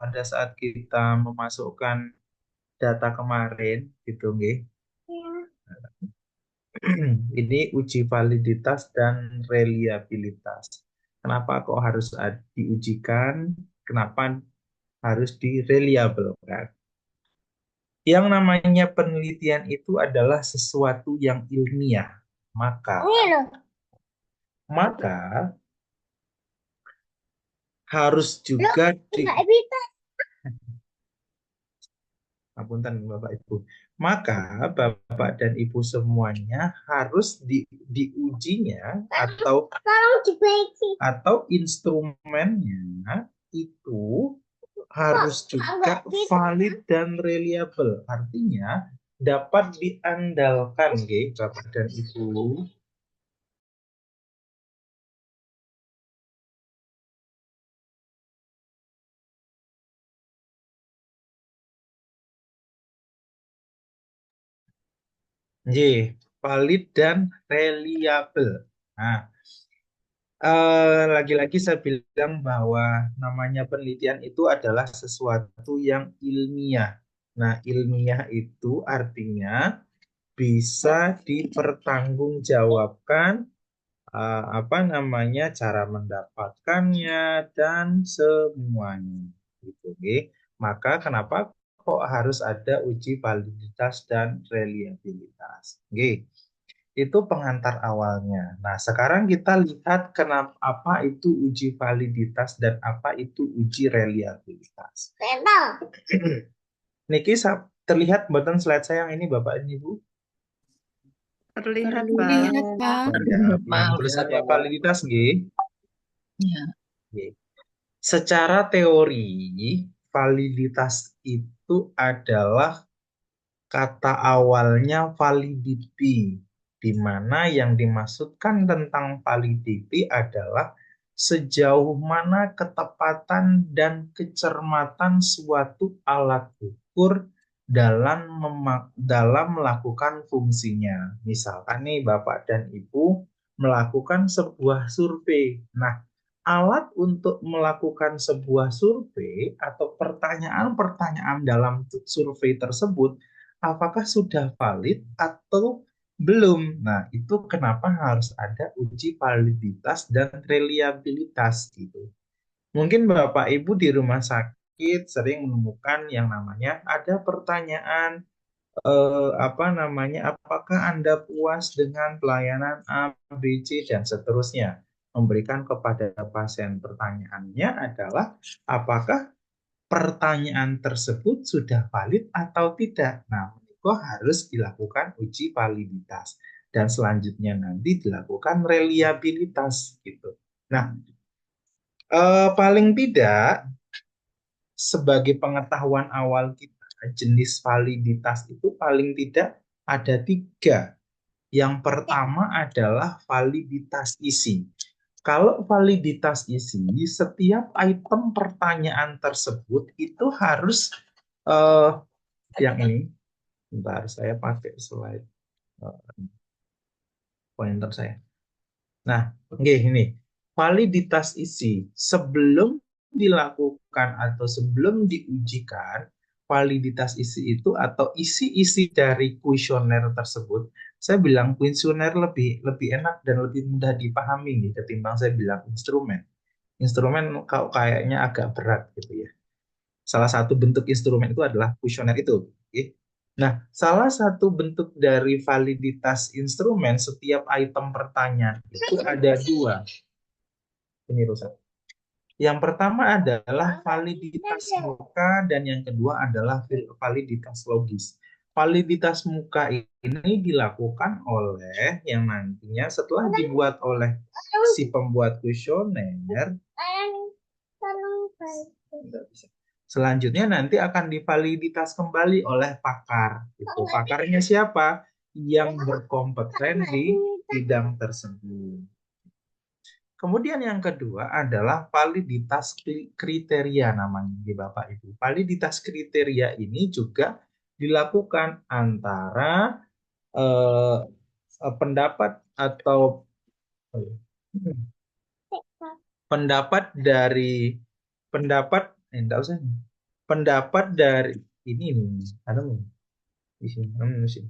pada saat kita memasukkan data kemarin, gitu, nggih. Ini uji validitas dan reliabilitas. Kenapa kok harus diujikan? Kenapa harus direliabelkan? Yang namanya penelitian itu adalah sesuatu yang ilmiah. Maka, maka harus juga Apunten Bapak Ibu. Maka Bapak dan Ibu semuanya harus diujinya atau instrumennya itu harus juga valid dan reliable. Artinya dapat diandalkan, Bapak dan Ibu. Valid dan reliable. Nah, lagi-lagi saya bilang bahwa namanya penelitian itu adalah sesuatu yang ilmiah. Nah, ilmiah itu artinya bisa dipertanggungjawabkan, apa namanya, cara mendapatkannya dan semuanya. Gitu, nggih. Maka kenapa kok harus ada uji validitas dan reliabilitas? Nggih. Itu pengantar awalnya. Nah, sekarang kita lihat kenapa apa itu uji validitas dan apa itu uji reliabilitas. Niki terlihat button slide saya yang ini Bapak dan Ibu? Terlihat, Terlihat, Pak. Pak. Yang tulisannya validitas, nggih. Ya. Nggih. Secara teori, validitas itu adalah kata awalnya validity, di mana yang dimaksudkan tentang validity adalah sejauh mana ketepatan dan kecermatan suatu alat ukur dalam melakukan fungsinya. Misalkan nih Bapak dan Ibu melakukan sebuah survei. Nah, alat untuk melakukan sebuah survei atau pertanyaan-pertanyaan dalam survei tersebut apakah sudah valid atau belum. Nah, itu kenapa harus ada uji validitas dan reliabilitas gitu. Mungkin Bapak Ibu di rumah sakit sering menemukan yang namanya ada pertanyaan, apa namanya, apakah Anda puas dengan pelayanan A, B, C, dan seterusnya. Memberikan kepada pasien pertanyaannya adalah apakah pertanyaan tersebut sudah valid atau tidak. Nah, itu harus dilakukan uji validitas dan selanjutnya nanti dilakukan reliabilitas gitu. Nah, paling tidak sebagai pengetahuan awal kita, jenis validitas itu paling tidak ada tiga. Yang pertama adalah validitas isi. Kalau validitas isi, setiap item pertanyaan tersebut itu harus yang ini. Bentar, saya pakai slide pointer saya. Nah, ini validitas isi sebelum dilakukan atau sebelum diujikan validitas isi itu atau isi-isi dari kuesioner tersebut, saya bilang kuesioner lebih enak dan lebih mudah dipahami nih ketimbang saya bilang instrumen. Instrumen kayaknya agak berat gitu ya. Salah satu bentuk instrumen itu adalah kuesioner itu. Oke. Nah, salah satu bentuk dari validitas instrumen setiap item pertanyaan itu ada dua. Ini rusak. Yang pertama adalah validitas muka dan yang kedua adalah validitas logis. Validitas muka ini dilakukan oleh yang nantinya setelah dibuat oleh si pembuat kuesioner, selanjutnya nanti akan divaliditas kembali oleh pakar. Itu pakarnya siapa? Yang berkompeten di bidang tersebut. Kemudian yang kedua adalah validitas kriteria namanya di Bapak Ibu. Validitas kriteria ini juga dilakukan antara pendapat atau pendapat dari pendapat enggak usah pendapat dari ini nih, ada nih di sini, di sini.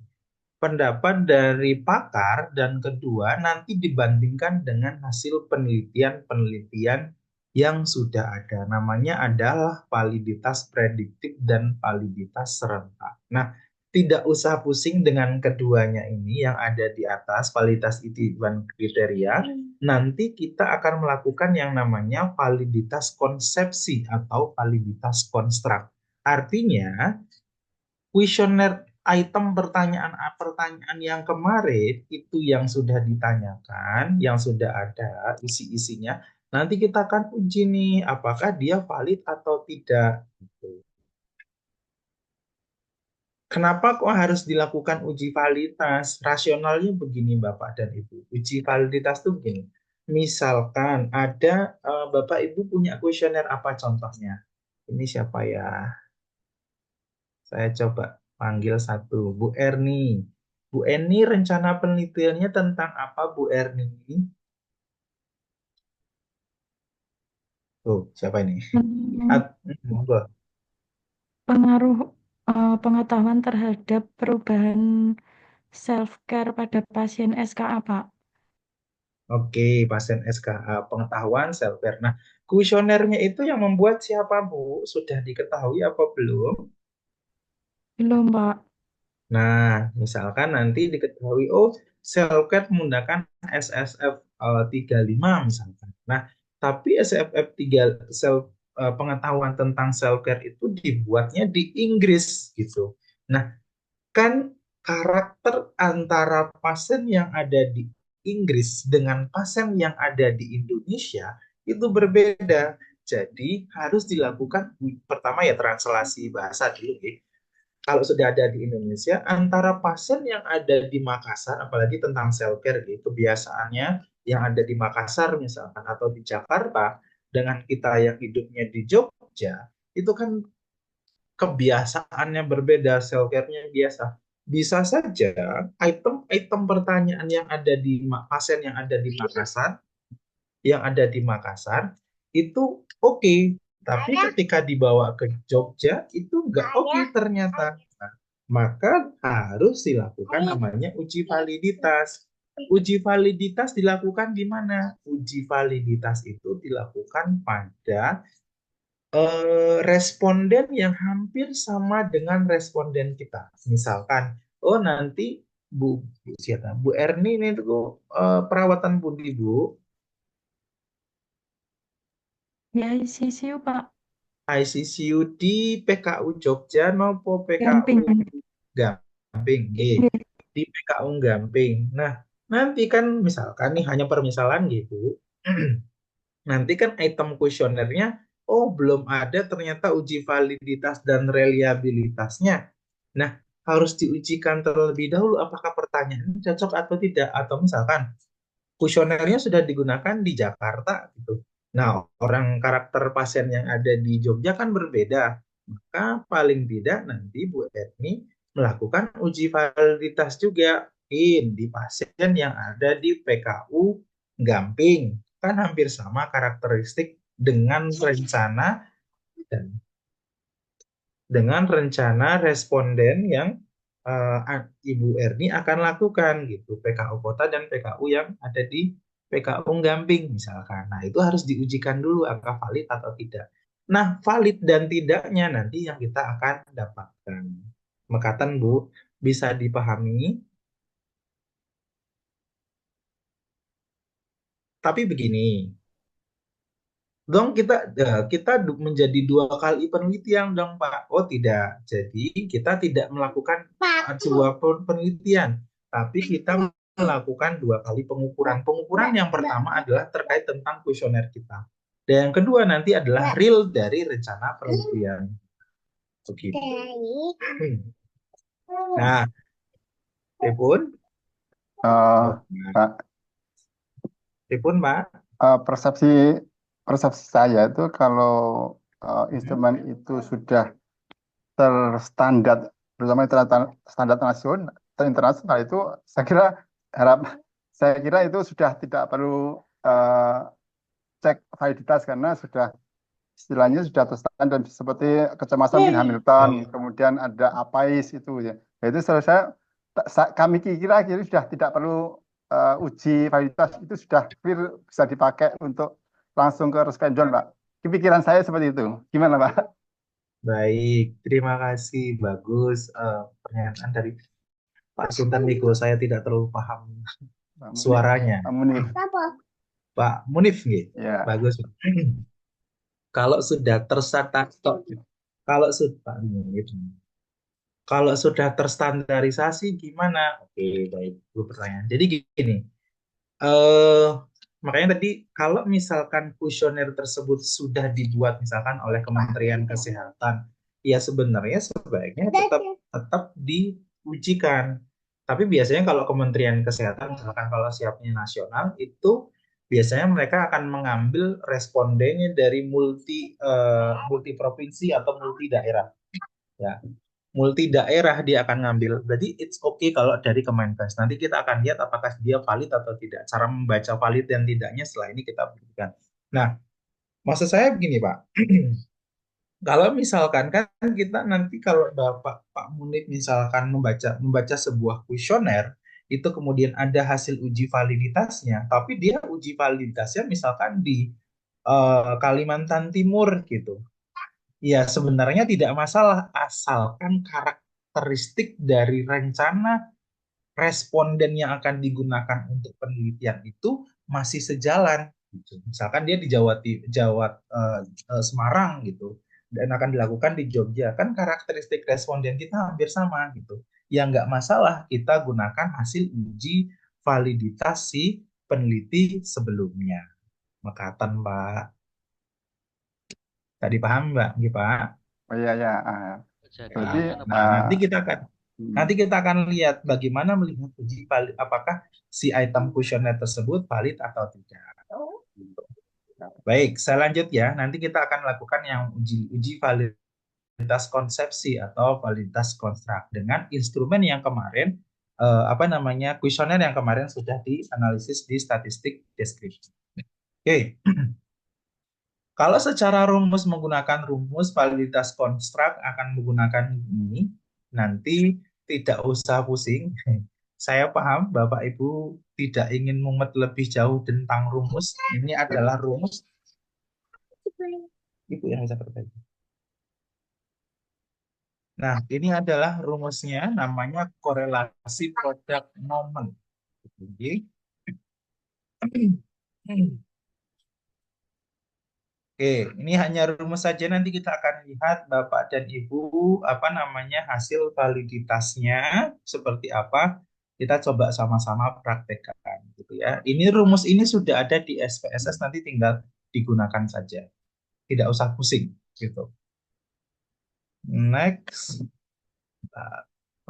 Pendapat dari pakar dan kedua nanti dibandingkan dengan hasil penelitian-penelitian yang sudah ada. Namanya adalah validitas prediktif dan validitas serentak. Nah, tidak usah pusing dengan keduanya ini yang ada di atas, validitas itiban kriteria. Nanti kita akan melakukan yang namanya validitas konsepsi atau validitas konstruk. Artinya, kuesioner item pertanyaan-pertanyaan yang kemarin itu yang sudah ditanyakan, yang sudah ada isi-isinya, nanti kita akan uji nih apakah dia valid atau tidak. Gitu. Kenapa kok harus dilakukan uji validitas? Rasionalnya begini Bapak dan Ibu. Uji validitas itu begini. Misalkan ada Bapak Ibu punya kuesioner apa contohnya? Ini siapa ya? Saya coba panggil satu, Bu Erni. Bu Erni, rencana penelitiannya tentang apa, Bu Erni? Tuh, siapa ini? Hmm, Monggo. pengaruh pengetahuan terhadap perubahan self-care pada pasien SKA, Pak. Oke, pasien SKA, pengetahuan self-care. Nah, kuesionernya itu yang membuat siapa, Bu? Sudah diketahui apa belum? Belum, Pak. Nah, misalkan nanti diketahui, oh, self-care menggunakan SSF 35 misalkan. Nah, tapi SFF 3 pengetahuan tentang self-care itu dibuatnya di Inggris gitu. Nah, kan karakter antara pasien yang ada di Inggris dengan pasien yang ada di Indonesia itu berbeda. Jadi harus dilakukan pertama ya translasi bahasa dulu ya. Kalau sudah ada di Indonesia, antara pasien yang ada di Makassar, apalagi tentang self care, gitu, kebiasaannya yang ada di Makassar misalkan atau di Jakarta, dengan kita yang hidupnya di Jogja, itu kan kebiasaannya berbeda, self care-nya biasa. Bisa saja item-item pertanyaan yang ada di pasien yang ada di Makassar itu oke, tapi ketika dibawa ke Jogja itu nggak oke ternyata. Nah, maka harus dilakukan namanya uji validitas. Uji validitas dilakukan di mana? Uji validitas itu dilakukan pada responden yang hampir sama dengan responden kita. Misalkan, oh nanti Bu Erni ini tuh perawatan budi Bu, Ya, ICCU, Pak. ICCU di PKU Jogja nopo PKU Gamping. Gamping, nggih. Iya. Di PKU Gamping. Nah, nanti kan misalkan nih hanya permisalan gitu. Nanti kan item kuesionernya, oh belum ada ternyata uji validitas dan reliabilitasnya. Nah, harus diujikan terlebih dahulu apakah pertanyaan ini cocok atau tidak. Atau misalkan kuesionernya sudah digunakan di Jakarta gitu. Nah, orang karakter pasien yang ada di Jogja kan berbeda. Maka paling tidak nanti Bu Etni melakukan uji validitas juga di pasien yang ada di PKU Gamping. Kan hampir sama karakteristik dan dengan rencana responden yang Ibu Erni akan lakukan gitu, PKU kota dan PKU yang ada di PKU Gamping misalkan. Nah, itu harus diujikan dulu apakah valid atau tidak. Nah, valid dan tidaknya nanti yang kita akan dapatkan. Mekatan Bu, bisa dipahami. Tapi begini, dong kita menjadi dua kali penelitian dong Pak. Oh tidak, jadi kita tidak melakukan dua penelitian, tapi kita melakukan dua kali pengukuran. Pengukuran yang pertama adalah terkait tentang kuesioner kita. Dan yang kedua nanti adalah real dari rencana penelitian. Begitu. Nah, Tribun, Eh, oh, Pak, Tribun Pak. persepsi persepsi saya itu kalau instrumen itu sudah terstandar, terutama standar nasional, internasional itu saya kira harap saya kira itu sudah tidak perlu cek validitas karena sudah istilahnya sudah terstandar seperti kecemasan mungkin Hamilton, kemudian ada APAIS itu ya. Nah, itu selesai kami kira kira sudah tidak perlu uji validitas, itu sudah clear, bisa dipakai untuk langsung ke Roskenjon, Pak. Pikiran saya seperti itu. Gimana, Pak? Baik, terima kasih. Bagus pernyataan dari Pak Sultan Miko. Saya tidak terlalu paham Pak Munif. suaranya. Pak Munif. Pak Munif, nggih. Ya. Bagus. Kalau sudah kalau sudah Pak Munif. Kalau sudah terstandarisasi gimana? Oke, baik. Dua pertanyaan. Jadi gini, makanya tadi kalau misalkan kuesioner tersebut sudah dibuat misalkan oleh Kementerian Kesehatan, ya sebenarnya sebaiknya tetap diujikan. Tapi biasanya kalau Kementerian Kesehatan, misalkan kalau siapnya nasional, itu biasanya mereka akan mengambil respondennya dari multi provinsi atau multi daerah. Ya, multi daerah dia akan ngambil. Berarti it's okay kalau dari Kemenkes. Nanti kita akan lihat apakah dia valid atau tidak. Cara membaca valid dan tidaknya setelah ini kita berikan. Nah, maksud saya begini, Pak. Kalau misalkan kan kita nanti kalau Pak Munib misalkan membaca sebuah kuesioner, itu kemudian ada hasil uji validitasnya, tapi dia uji validitasnya misalkan di Kalimantan Timur gitu. Ya, sebenarnya tidak masalah asalkan karakteristik dari rencana responden yang akan digunakan untuk penelitian itu masih sejalan. Gitu. Misalkan dia di Semarang gitu dan akan dilakukan di Jogja, kan karakteristik responden kita hampir sama gitu. Ya nggak masalah kita gunakan hasil uji validitas si peneliti sebelumnya. Makatan, Pak. Tadi paham, Mbak? Gitu, Pak. Oh iya ya. Berarti nanti kita akan lihat bagaimana melihat uji valid, apakah si item kuesioner tersebut valid atau tidak. Baik, saya lanjut ya. Nanti kita akan lakukan yang uji validitas konsepsi atau validitas konstruk dengan instrumen yang kemarin kuesioner yang kemarin sudah dianalisis di statistik deskripsi. Oke. Kalau secara rumus menggunakan rumus validitas konstruk akan menggunakan ini, nanti tidak usah pusing. Saya paham Bapak Ibu tidak ingin mumet lebih jauh tentang rumus. Ini adalah rumus. Ibu yang bisa berbagi. Nah, ini adalah rumusnya, namanya korelasi produk momen. Oke. Oke, ini hanya rumus saja. Nanti kita akan lihat Bapak dan Ibu hasil validitasnya seperti apa. Kita coba sama-sama praktekkan gitu ya. Ini rumus ini sudah ada di SPSS, nanti tinggal digunakan saja. Tidak usah pusing gitu. Next.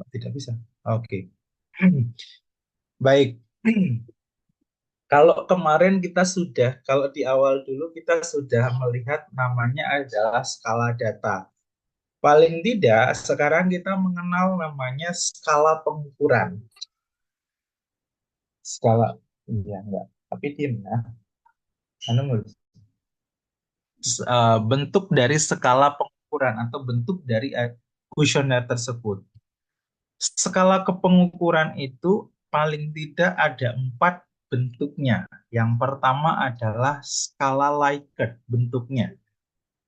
Tidak bisa. Oke. Baik. Kalau kemarin kalau di awal dulu kita sudah melihat namanya adalah skala data. Paling tidak, sekarang kita mengenal namanya skala pengukuran. Skala, iya enggak, tapi tim ya. Bentuk dari skala pengukuran atau bentuk dari kuesioner tersebut. Skala kepengukuran itu paling tidak ada 4 bentuknya. Yang pertama adalah skala Likert bentuknya.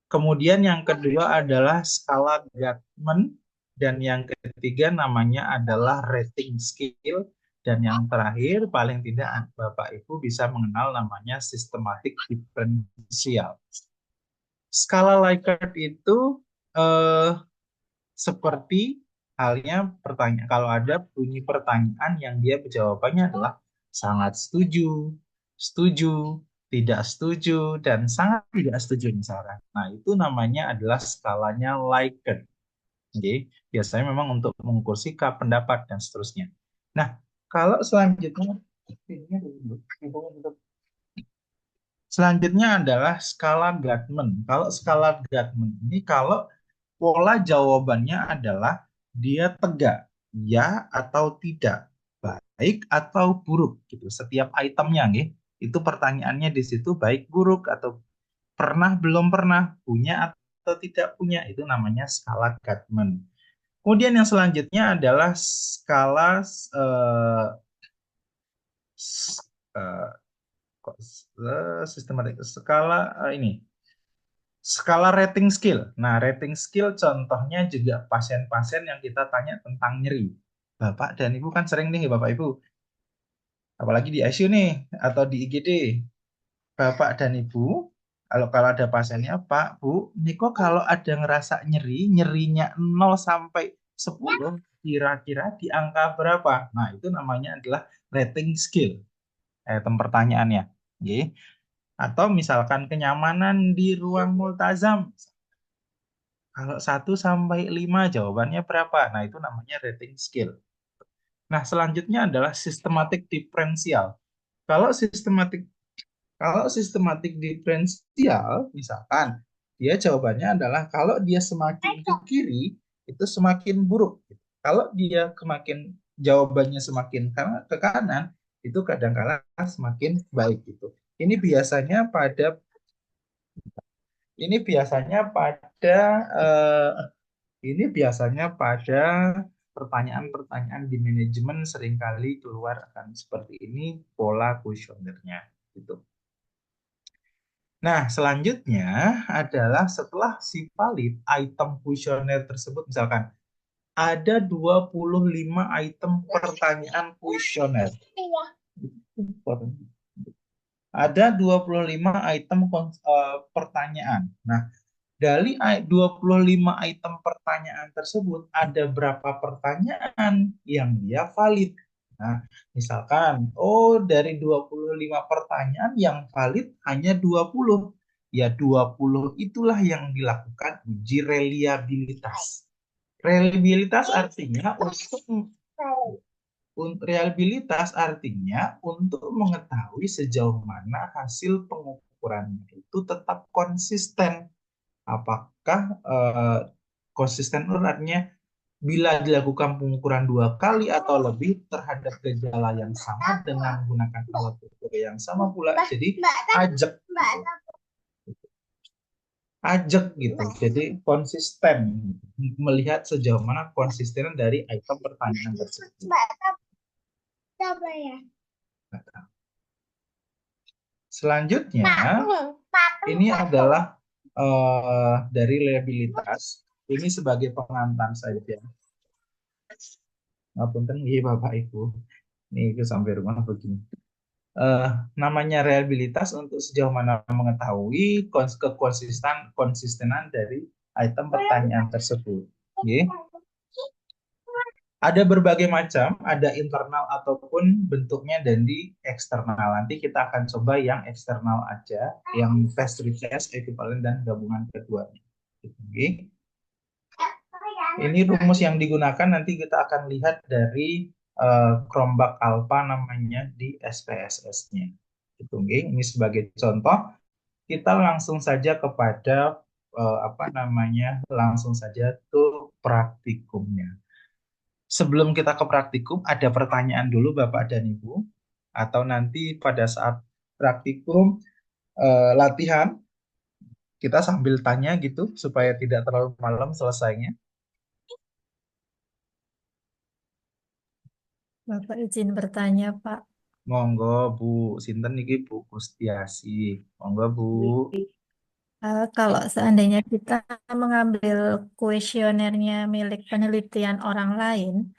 Kemudian yang kedua adalah skala Gatman, dan yang ketiga namanya adalah rating scale, dan yang terakhir paling tidak Bapak Ibu bisa mengenal namanya systematic differential. Skala Likert itu seperti halnya pertanyaan, kalau ada bunyi pertanyaan yang dia jawabannya adalah sangat setuju, setuju, tidak setuju, dan sangat tidak setuju misalkan. Nah, itu namanya adalah skalanya Likert. Jadi, biasanya memang untuk mengukur sikap, pendapat, dan seterusnya. Nah, kalau selanjutnya adalah skala Gatman. Kalau skala Gatman ini kalau pola jawabannya adalah dia tegak, ya atau tidak, baik atau buruk gitu. Setiap itemnya nih, itu pertanyaannya di situ baik buruk atau pernah, belum pernah, punya atau tidak punya, itu namanya skala Guttman. Kemudian yang selanjutnya adalah skala s- eh, kok sistematik skala ini skala rating skill. Nah, rating skill contohnya juga pasien-pasien yang kita tanya tentang nyeri. Bapak dan Ibu kan sering nih, Bapak Ibu, apalagi di ICU nih atau di IGD. Bapak dan Ibu, kalau kalau ada pasiennya, Pak, Bu, ini kok kalau ada ngerasa nyeri, nyerinya 0 sampai 10, kira-kira di angka berapa? Nah, itu namanya adalah rating skill. Item pertanyaannya. Oke. Atau misalkan kenyamanan di ruang multazam. Kalau 1 sampai 5 jawabannya berapa? Nah, itu namanya rating skill. Nah, selanjutnya adalah sistematik diferensial. Kalau sistematik Kalau sistematik diferensial, misalkan dia jawabannya adalah kalau dia semakin ke kiri itu semakin buruk. Kalau dia jawabannya semakin ke kanan itu kadang-kala semakin baik gitu. Ini biasanya pada ini biasanya pada eh, ini biasanya pada pertanyaan-pertanyaan di manajemen seringkali keluar akan seperti ini pola kuesionernya gitu. Nah, selanjutnya adalah setelah si valid item kuesioner tersebut, misalkan ada 25 item pertanyaan kuesioner. Ada 25 item pertanyaan. Nah, dari 25 item pertanyaan tersebut, ada berapa pertanyaan yang dia valid? Nah, misalkan, oh dari 25 pertanyaan yang valid hanya 20. Ya 20 itulah yang dilakukan uji reliabilitas. Reliabilitas artinya reliabilitas artinya untuk mengetahui sejauh mana hasil pengukurannya itu tetap konsisten. Apakah konsisten artinya bila dilakukan pengukuran 2 kali atau lebih terhadap gejala yang sama dengan menggunakan alat ukur yang sama pula, jadi ajak gitu. Jadi konsisten, melihat sejauh mana konsistenan dari item pertanyaan tersebut. Selanjutnya, ini adalah dari reliabilitas. Ini sebagai pengantar saja. Ngapunten nggih Bapak Ibu. Ini ke sampai rumah begini. Namanya reliabilitas untuk sejauh mana mengetahui konsistenan dari item pertanyaan tersebut. Okay. Ada berbagai macam, ada internal ataupun bentuknya dan di eksternal. Nanti kita akan coba yang eksternal aja, yang test retest, ekuivalen dan gabungan keduanya. Okay. Ini rumus yang digunakan nanti kita akan lihat dari Chromebug Alpha namanya di SPSS-nya. Okay. Ini sebagai contoh, kita langsung saja kepada langsung saja ke praktikumnya. Sebelum kita ke praktikum, ada pertanyaan dulu Bapak dan Ibu, atau nanti pada saat praktikum latihan, kita sambil tanya gitu, supaya tidak terlalu malam selesainya. Bapak izin bertanya, Pak. Monggo Bu, sinten niki Bu Kustiasi. Monggo Bu. Kalau seandainya kita mengambil kuesionernya milik penelitian orang lain,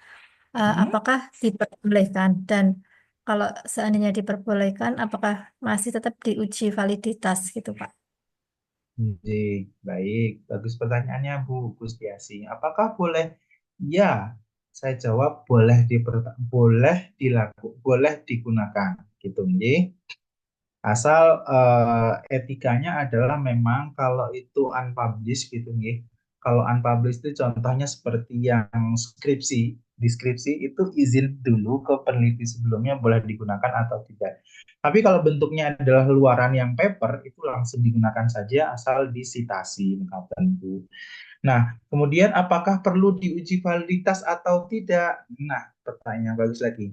apakah diperbolehkan? Dan kalau seandainya diperbolehkan, apakah masih tetap diuji validitas gitu, Pak? Baik, bagus pertanyaannya Bu Kustiasi. Apakah boleh? Ya, saya jawab boleh digunakan gitu nggih. Asal etikanya adalah memang kalau itu unpublished gitu nggih. Kalau unpublished itu contohnya seperti yang deskripsi itu izin dulu ke peneliti sebelumnya boleh digunakan atau tidak. Tapi kalau bentuknya adalah luaran yang paper itu langsung digunakan saja asal disitasi Bu. Nah, kemudian apakah perlu diuji validitas atau tidak? Nah, pertanyaan bagus lagi.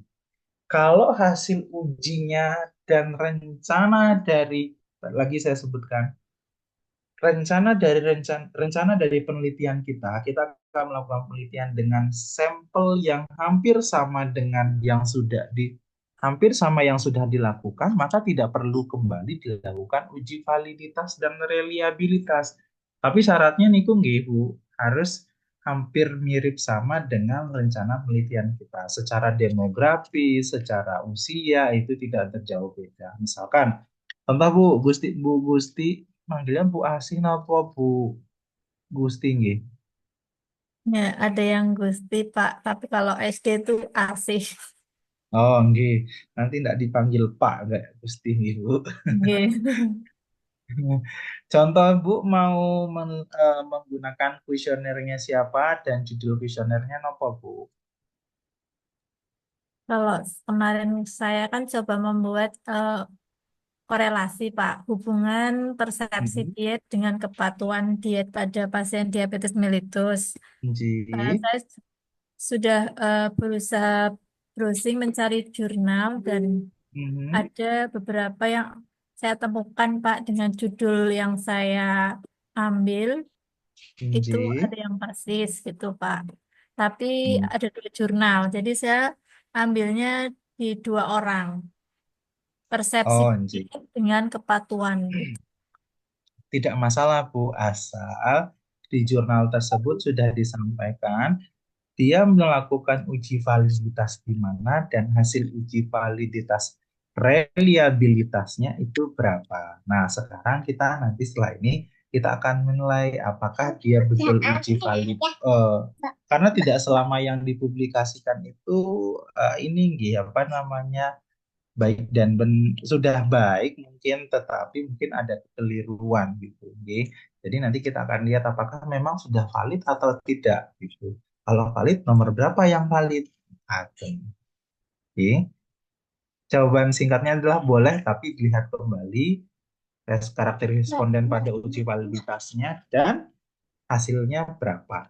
Kalau hasil ujinya dan rencana dari, lagi saya sebutkan, rencana dari penelitian kita akan melakukan penelitian dengan sampel yang hampir sama yang sudah dilakukan, maka tidak perlu kembali dilakukan uji validitas dan reliabilitas. Tapi syaratnya niku nggih Bu, harus hampir mirip sama dengan rencana penelitian kita. Secara demografi, secara usia itu tidak terjauh beda. Misalkan, contoh Bu Gusti, manggilnya Bu Asin apa Bu Gusti nggih? Ya, ada yang Gusti, Pak. Tapi kalau SD itu asih. Oh nggih, nanti tidak dipanggil Pak enggak Gusti nggih Bu. Gitu. Contoh Bu mau menggunakan kuesionernya siapa dan judul kuesionernya apa Bu? Kalau kemarin saya kan coba membuat korelasi, Pak, hubungan persepsi Mhm. diet dengan kepatuhan diet pada pasien diabetes mellitus. Nggih. Saya sudah berusaha browsing mencari jurnal dan Mhm. ada beberapa yang saya temukan, Pak, dengan judul yang saya ambil itu Nggih. ada yang persis gitu, Pak. Tapi Hmm. ada dua jurnal, jadi saya ambilnya di dua orang, persepsi Oh nggih. dengan kepatuhan gitu. Tidak masalah Bu, asal di jurnal tersebut sudah disampaikan dia melakukan uji validitas di mana dan hasil uji validitas reliabilitasnya itu berapa. Nah, sekarang kita nanti setelah ini kita akan menilai apakah dia betul uji valid karena tidak selama yang dipublikasikan itu ini apa namanya baik dan sudah baik mungkin tetapi mungkin ada kekeliruan gitu nggih. Jadi nanti kita akan lihat apakah memang sudah valid atau tidak gitu. Kalau valid nomor berapa yang valid? Atau nggih. Jawaban singkatnya adalah boleh tapi dilihat kembali tes karakter responden pada uji validitasnya dan hasilnya berapa.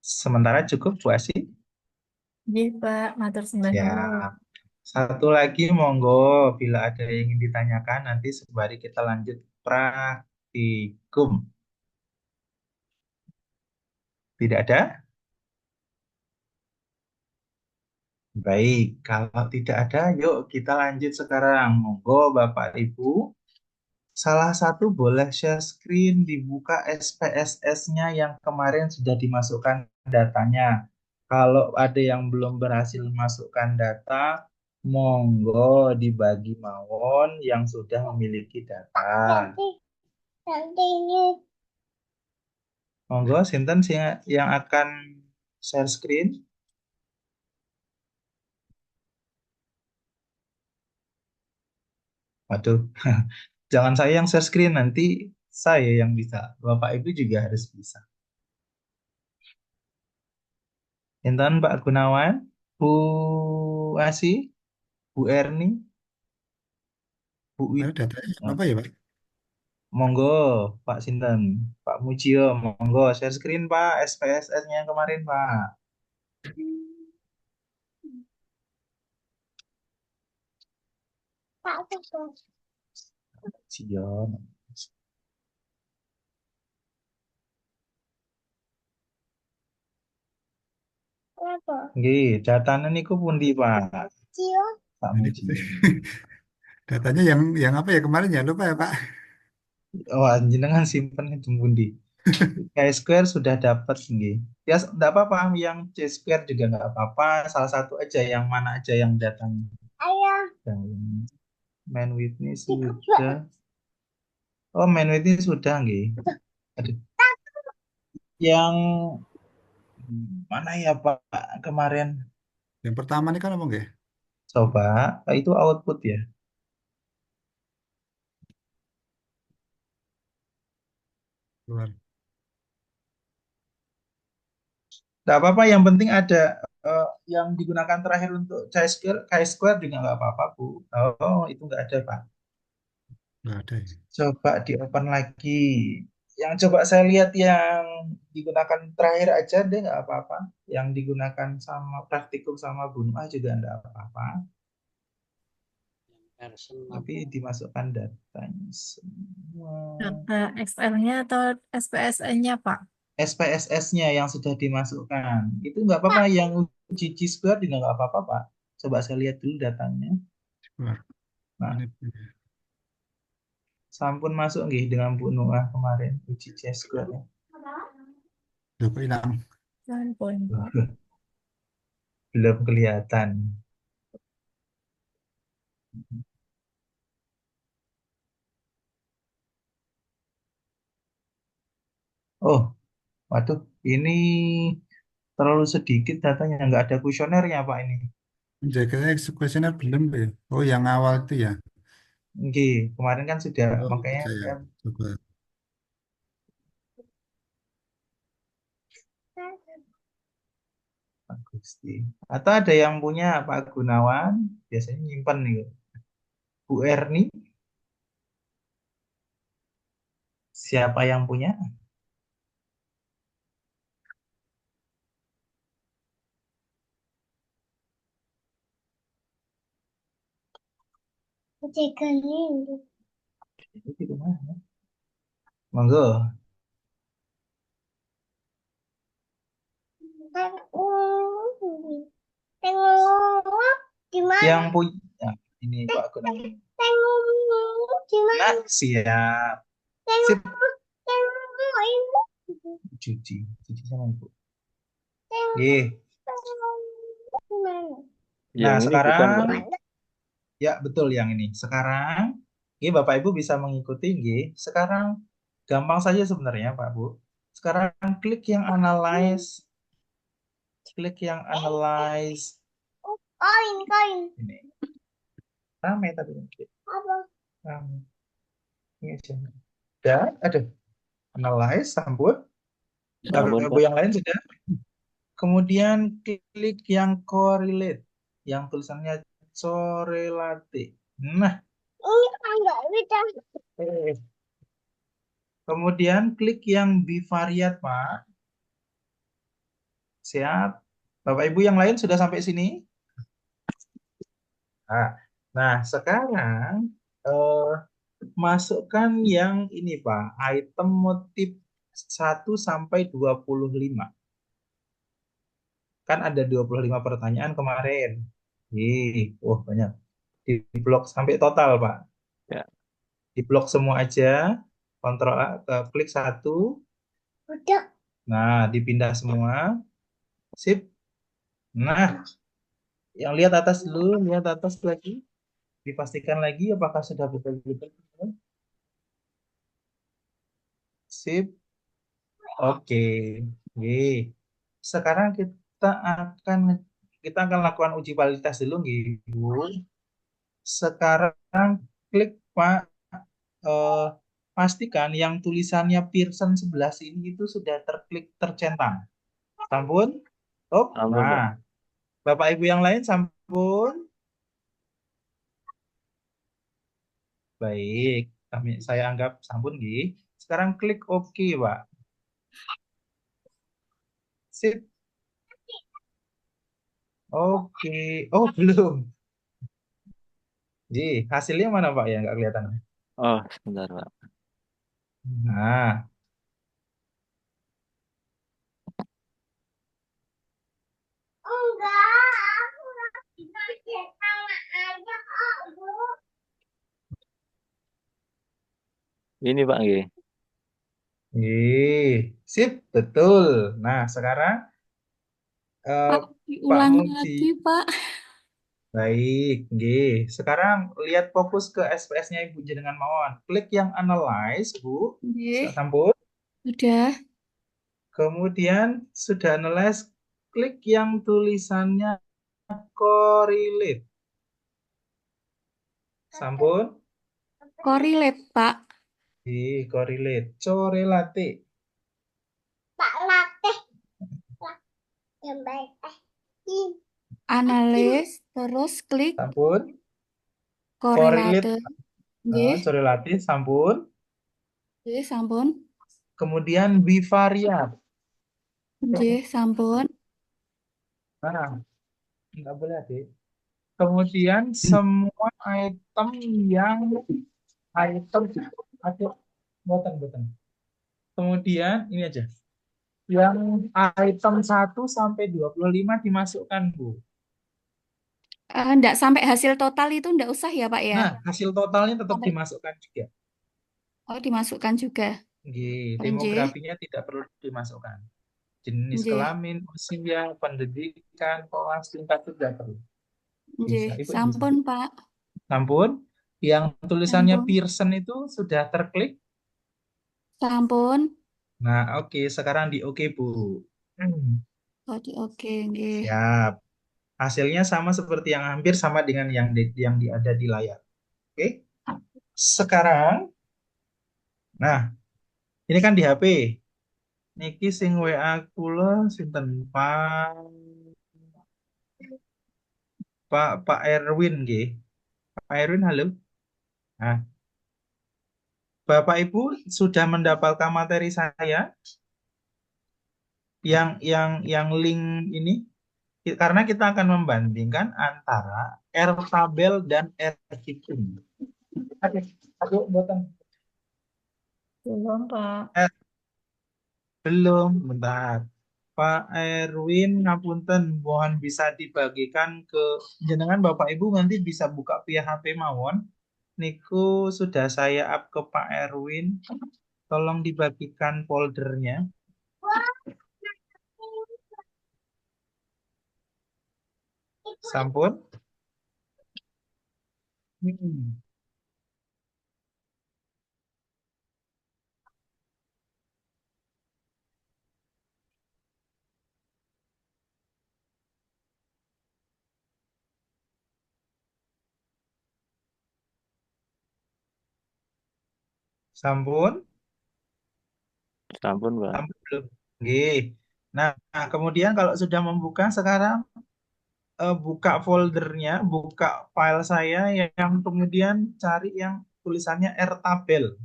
Sementara cukup Bu Asi? Jadi, Pak, matur sembah Ya. nuwun. Satu lagi monggo bila ada yang ingin ditanyakan nanti sembari kita lanjut praktikum. Tidak ada? Baik, kalau tidak ada yuk kita lanjut sekarang. Monggo Bapak Ibu. Salah satu boleh share screen dibuka SPSS-nya yang kemarin sudah dimasukkan datanya. Kalau ada yang belum berhasil masukkan data, monggo dibagi mawon yang sudah memiliki data. Monggo, sinten sih yang akan share screen? Waduh, jangan saya yang share screen, nanti saya yang bisa. Bapak Ibu juga harus bisa. Intan Pak Gunawan, Bu Asi, Bu Erni, Bu Wid. Mana datanya Oh, apa ya, Pak? monggo, Pak Sinten, Pak Mujio, monggo share screen Pak, SPSS-nya yang kemarin Pak. Mujio. Nggih, datanya niku pundi Pak? Pak Ini Mujio. datanya yang apa ya kemarin ya lupa ya, Pak. Wah, jenengan simpen itu pundi. Chi-square sudah dapat nggih. Ya enggak apa-apa yang Chi-square juga enggak apa-apa. Salah satu aja yang mana aja yang datang. Dan Man Whitney sudah. Oh, Man Whitney sudah nggih. Aduh. Yang mana ya Pak kemarin? Yang pertama ini kan apa enggak? Coba itu output ya. Keluar. Enggak apa-apa, yang penting ada yang digunakan terakhir untuk Chi-square juga enggak apa-apa, Bu. Oh, itu enggak ada, Pak. Enggak ada ya. Coba di open lagi. Yang coba saya lihat yang digunakan terakhir aja deh nggak apa-apa. Yang digunakan sama praktikum sama Bunua juga nggak apa-apa. Tapi dimasukkan datanya semua. Data Excel-nya atau SPSS-nya, Pak? SPSS-nya yang sudah dimasukkan. Itu nggak apa-apa, yang uji G-square juga nggak apa-apa, Pak. Coba saya lihat dulu datanya. Keluar. Nah, Ini sampun masuk nggih dengan Bu Noah kemarin uji G-square-nya. udah kok hilang. Sampun, Pak. Belum kelihatan. Oh, waduh, ini terlalu sedikit datanya. Nggak ada kuesionernya, Pak, ini. Jaga kuesioner belum ya? Oh, yang awal itu ya. Nggih, kemarin kan sudah, Oh, makanya saya saya coba. Pak Gusti. Atau ada yang punya Pak Gunawan, biasanya nyimpen nih. Bu Erni, siapa yang punya? Itu di mana? Monggo. Yang punya, ini Pak Gunawan. Nah, siap. Sip. Cuci sama Ibu. Oke. Nah, Yang ini bukan, sekarang, Pak. ya betul yang ini. Sekarang, ini Bapak Ibu bisa mengikuti, nggih. Sekarang gampang saja sebenarnya, Pak Bu. Sekarang klik yang analyze. Klik yang analyze. Ini. Rame tapi. Rame. Ini aja. Dan, aduh. Analyze, sampun. Bapak Sampun, Ibu Pak. yang lain sudah. Kemudian klik yang correlate. Yang tulisannya correlate. Nah, kemudian klik yang bivariate, Pak. Siap. Bapak Ibu yang lain sudah sampai sini? Nah, sekarang masukkan yang ini, Pak. Item motif 1 sampai 25. Kan ada 25 pertanyaan kemarin. Wah banyak. Di blok sampai total, Pak. Ya. Di blok semua aja. Kontrol A, klik 1. Nah, dipindah semua. Sip. Nah, yang lihat atas dulu, lihat atas lagi. Dipastikan lagi apakah sudah betul-betul. Sip. Oke. Sekarang kita akan lakukan uji validitas dulu, Bu. Sekarang klik, Pak. Pastikan yang tulisannya Pearson 11 ini itu sudah terklik tercentang. Sampun? Sampun, Pak. Nah, Bapak Ibu yang lain sampun? Baik, saya anggap sampun, nggih. Sekarang klik OK, Pak. Sip. Oke. Oh, belum. Hasilnya mana, Pak, ya? Nggak kelihatan. Oh, sebentar, Pak. Nah, Ini, Pak, nggih. sip, betul. Nah, sekarang Pak, Pak diulangi Muji. lagi, Pak. Baik, nggih. Sekarang lihat fokus ke SPS-nya Ibu jenengan mawon. Klik yang analyze, Bu. Nggih, Sampun. sudah. Kemudian sudah analyze, klik yang tulisannya correlate. Sampun. Correlate, Pak. Correlate. Correlate. Analis, terus klik Sampun. korelate. Nggih, Correlate. Sampun. nggih, sampun. Kemudian bivariate. Nggih, sampun. Nah, nggak boleh, Adik. Kemudian semua item aduh, boten. Kemudian ini aja. Yang item 1 sampai 25 dimasukkan, Bu. Enggak sampai hasil total itu enggak usah ya, Pak ya? Nah, hasil totalnya tetap Sampai- dimasukkan juga. Oh, dimasukkan juga. Nggih, Nggih. demografinya tidak perlu dimasukkan. Jenis Nggih. kelamin, usia, pendidikan, kelas, tingkat itu tidak perlu. Nggih, Bisa, Ibu sampun, Pak. Sampun. Yang tulisannya Sampun. Pearson itu sudah terklik. Sampun. Nah, oke, sekarang di oke, Bu. Oh, oke, nggih. Siap. Hasilnya sama seperti yang hampir sama dengan yang ada di layar. Oke. Sekarang, nah, ini kan di HP. Niki sing WA kula sinten Pak Erwin nggih. Pak Erwin, halo. Nah, Bapak Ibu sudah mendapatkan materi saya yang link ini karena kita akan membandingkan antara R tabel dan R hitung. Aduh, boten. Belum, Pak. Belum, bentar. Pak Erwin, ngapunten, mohon bisa dibagikan ke jenengan Bapak Ibu nanti bisa buka via HP mawon. Niku sudah saya up ke Pak Erwin. Tolong dibagikan foldernya. Sampun. Sampun. Sampun, Pak. Sampun belum? Nggih. Nah, kemudian kalau sudah membuka sekarang buka foldernya, buka file saya yang kemudian cari yang tulisannya R tabel.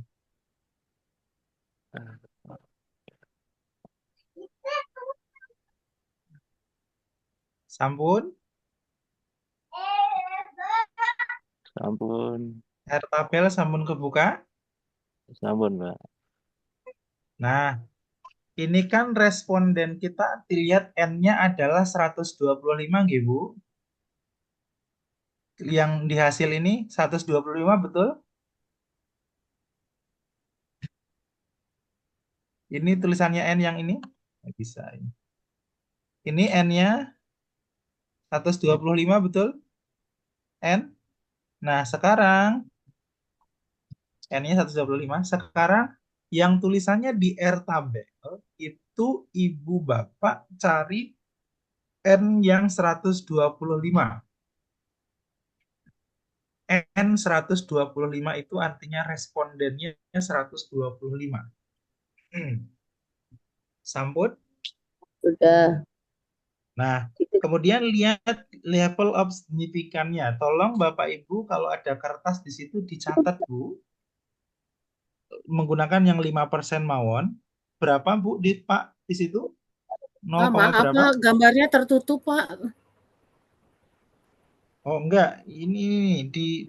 Sampun. Sampun. R tabel sampun kebuka. Sampun, Pak. Nah, ini kan responden kita dilihat N-nya adalah 125 nggih, Bu. Yang di hasil ini 125 betul? Ini tulisannya N yang ini? Nggak bisa ini. Ini N-nya 125 betul? N. Nah, sekarang N-nya 125. Sekarang yang tulisannya di R tabel itu Ibu Bapak cari N yang 125. N 125 itu artinya respondennya 125. Sampun? Sudah. Nah, kemudian lihat level of signifikannya. Tolong Bapak Ibu kalau ada kertas di situ dicatat, Bu. Menggunakan yang 5% mawon. Berapa, Bu, Pak, di situ? 0, Maaf, berapa? Pak, gambarnya tertutup, Pak. Oh, enggak. Ini di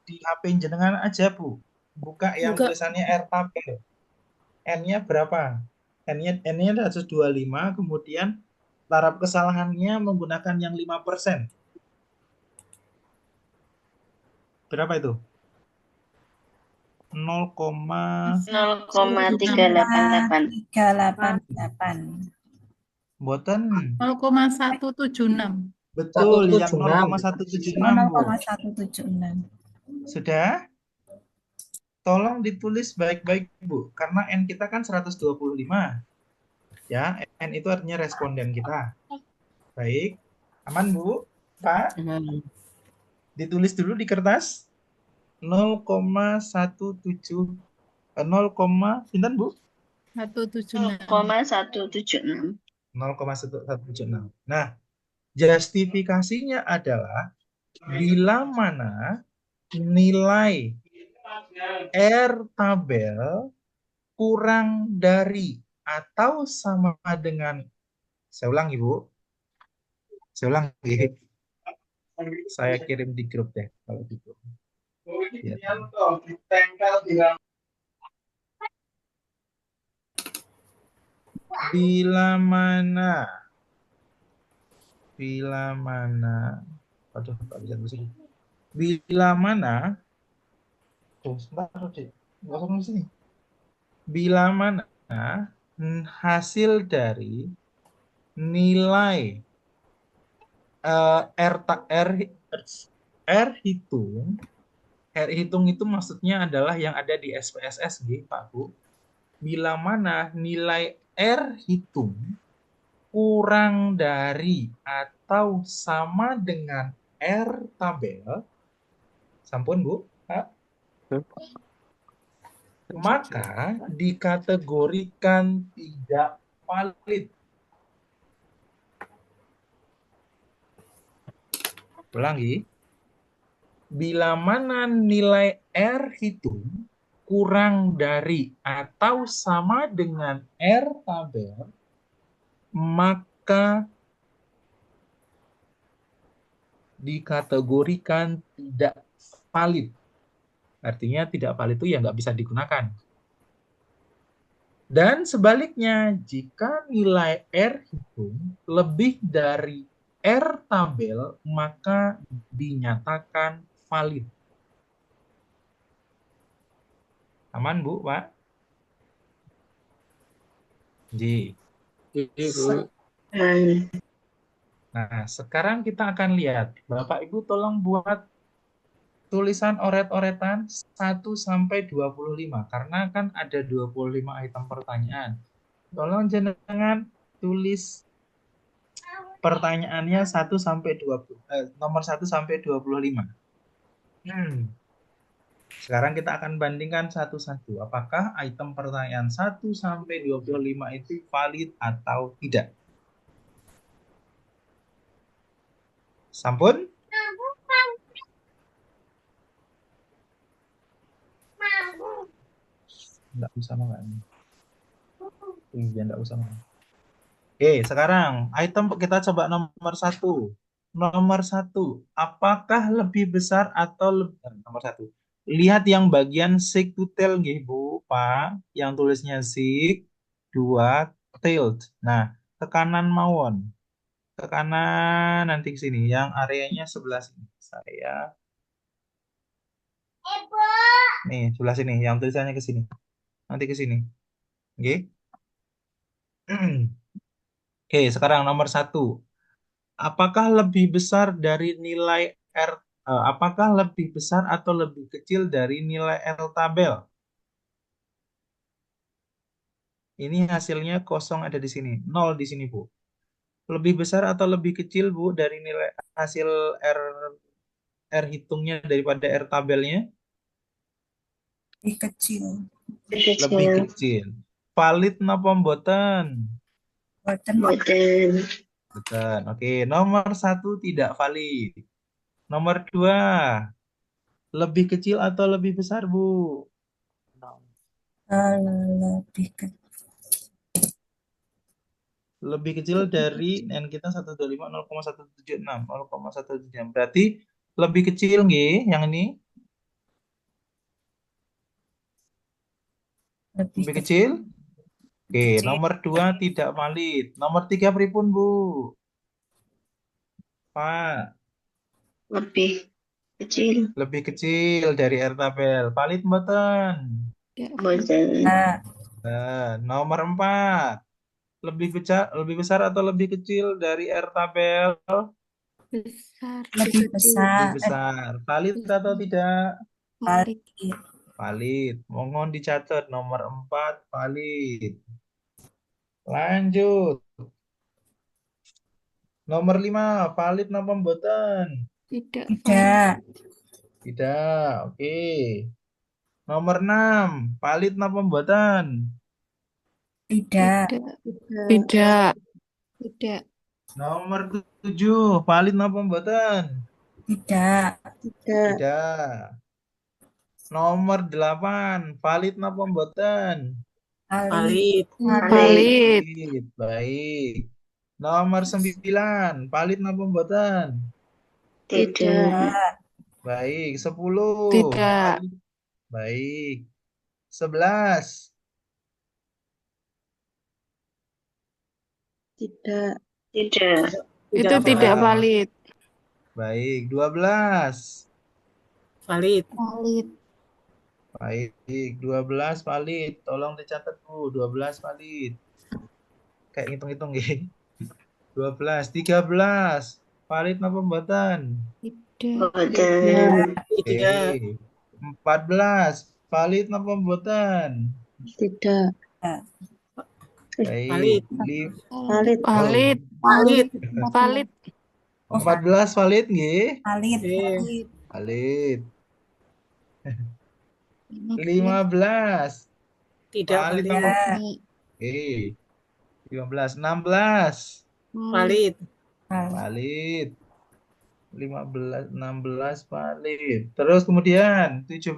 HP jenengan aja, Bu. Buka yang tulisannya R tabel. N-nya berapa? N-nya 125, kemudian taraf kesalahannya menggunakan yang 5%. Berapa itu? 0,388. Boten. 0,176. Betul, yang 0,176, Bu. 0,176. Sudah? Tolong ditulis baik-baik, Bu, karena N kita kan 125. Ya, N itu artinya responden kita. Baik. Aman, Bu? Pak? Ditulis dulu di kertas. 0,17 pinten, Bu? 176. 0,176. 0,176. Nah, justifikasinya adalah bila mana nilai R tabel kurang dari atau sama dengan, saya ulang Ibu, saya ulang, Saya kirim di grup deh kalau gitu. Biar bila mana, aduh nggak bisa tulis. Bila mana, sebentar, Cik. Nggak usah nulis ini. Bila mana hasil dari nilai R hitung itu maksudnya adalah yang ada di SPSSG, Pak Bu. Bila mana nilai R hitung kurang dari atau sama dengan R tabel, sampun Bu, Pak, maka dikategorikan tidak valid. Ulangi. Bila mana nilai R hitung kurang dari atau sama dengan R tabel, maka dikategorikan tidak valid. Artinya tidak valid itu ya nggak bisa digunakan. Dan sebaliknya, jika nilai R hitung lebih dari R tabel, maka dinyatakan valid. Aman, Bu, Pak? Ji. Nah, sekarang kita akan lihat. Bapak Ibu tolong buat tulisan oret-oretan 1 sampai 25 karena kan ada 25 item pertanyaan. Tolong jenengan tulis pertanyaannya 1 sampai 20 nomor 1 sampai 25. Sekarang kita akan bandingkan satu-satu. Apakah item pertanyaan 1 sampai 25 itu valid atau tidak? Sampun? Enggak usah makan. Iya, enggak usah makan. Oke, sekarang item kita coba nomor 1. Nomor 1, apakah lebih besar atau nomor 1? Lihat yang bagian seek to tail nggih, Bu, Pak, yang tulisnya seek 2 tailed. Nah, ke kanan mawon. Ke kanan nanti ke sini, yang areanya sebelah sini. Saya nih, sebelah sini, yang tulisannya ke sini. Nanti ke sini. Oke. Oke, sekarang nomor 1. Apakah lebih besar dari nilai R apakah lebih besar atau lebih kecil dari nilai R tabel? Ini hasilnya kosong ada di sini, 0 di sini, Bu. Lebih besar atau lebih kecil, Bu, dari nilai hasil R hitungnya daripada R tabelnya? Lebih kecil. Lebih kecil. Valid napa mboten? Boten. Bukan. Oke, nomor 1 tidak valid. Nomor 2, lebih kecil atau lebih besar, Bu? Lebih kecil. Lebih kecil dari N kita 125 0,176. 0,176. Berarti lebih kecil nggih yang ini? Lebih kecil? Oke, nomor 2 tidak valid. Nomor 3 pripun, Bu? Pak. Lebih kecil. Lebih kecil dari R tabel. Valid mboten? Boten. Nah, nomor 4. Lebih besar atau lebih kecil dari R tabel? Besar. Lebih besar. Lebih besar. Valid atau tidak? Valid. Valid. Mohon dicatat nomor 4 valid. Lanjut. Nomor 5 valid napa mboten? Tidak. Tidak. Oke. Nomor 6 valid napa mboten? Tidak. Tidak. Nomor 7 valid napa mboten? Tidak. Tidak. Nomor 8 valid napa mboten? Valid. Valid. Baik. Nomor 9 valid napa mboten? Tidak. Baik, 10. Tidak. Baik. 11. Tidak. Tidak. Itu tidak valid. Baik, 12. Valid. Valid. Baik, 12 valid. Tolong dicatat Bu, 12 valid. Kayak ngitung-ngitung nggih. 12, 13. Valid napa mboten? Tidak. Boten. Oke. 14. Valid napa mboten? Tidak. Baik. Valid. Valid. Valid. Valid. 14 valid nggih? Valid. Valid. 15. Tidak Valid valid. napa? Oke. 15. 16. Valid. Valid. 15, 16 valid. Terus kemudian 17.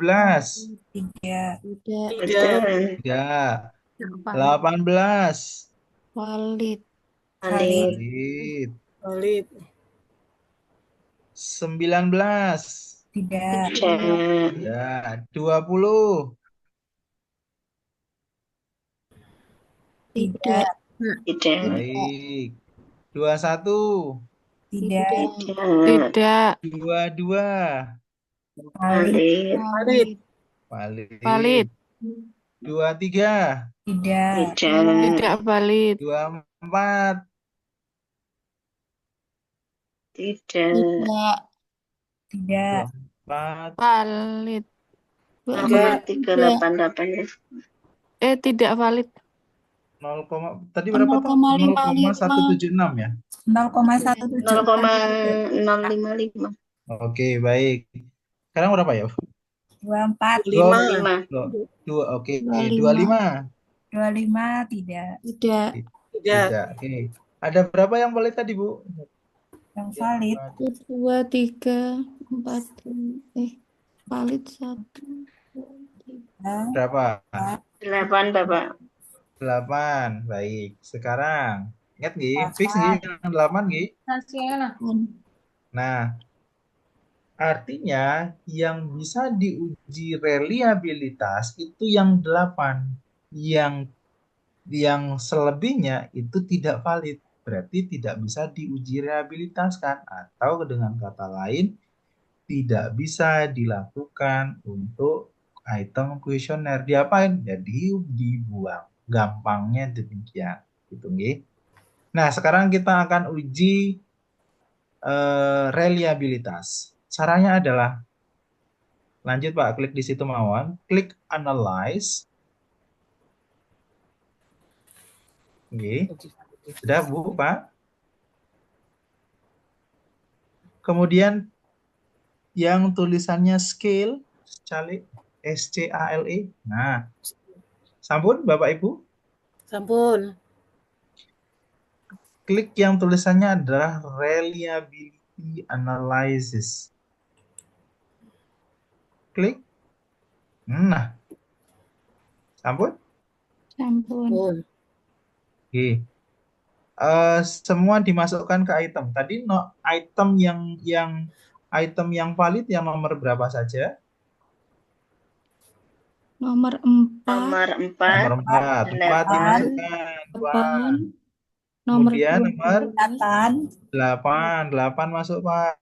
Tidak. Boten. Ya. 18. Valid. Valid. Valid. Valid. 19. Tidak. Tidak. Ya. 20. Tidak. Tidak. Baik. 21. Tidak. Tidak. 22. Valid. Valid. Valid. Valid. 23. Tidak. Tidak. Tidak valid. 24. Tidak. Tidak. Tidak. 24. Valid. 0,388 ya. Tidak valid. 0, tadi berapa tuh? 0,176 ya? 0,175. 0,055. Oke, baik. Sekarang berapa ya? 24. 5. Oke, 25. 25. 25. Tidak. Tidak. Tidak. Oke. Ada berapa yang valid tadi, Bu? Yang valid. 2, 3, 4. Valid 1. Berapa? 8, Bapak. 8. Baik. Sekarang ingat nggih? Fix nggih yang 8 nggih? Nah, artinya yang bisa diuji reliabilitas itu yang 8. Yang selebihnya itu tidak valid. Berarti tidak bisa diuji reliabilitaskan, atau dengan kata lain tidak bisa dilakukan untuk item kuesioner. Diapain? Jadi dibuang. Gampangnya demikian. Gitu nggih. Nah, sekarang kita akan uji reliabilitas. Caranya adalah lanjut Pak, klik di situ mawon, klik analyze. Oke. Sudah Bu, Pak. Kemudian yang tulisannya scale, SCALE. Nah, sampun Bapak Ibu. Sampun. Klik yang tulisannya adalah reliability analysis. Klik. Nah, sampun. Sampun. Oke. Semua dimasukkan ke item. Tadi item yang valid yang nomor berapa saja? Nomor 4. Nomor 4. Nomor 4. 4 dimasukkan. 8. Nomor Kemudian nomor 8. 8 masuk Pak.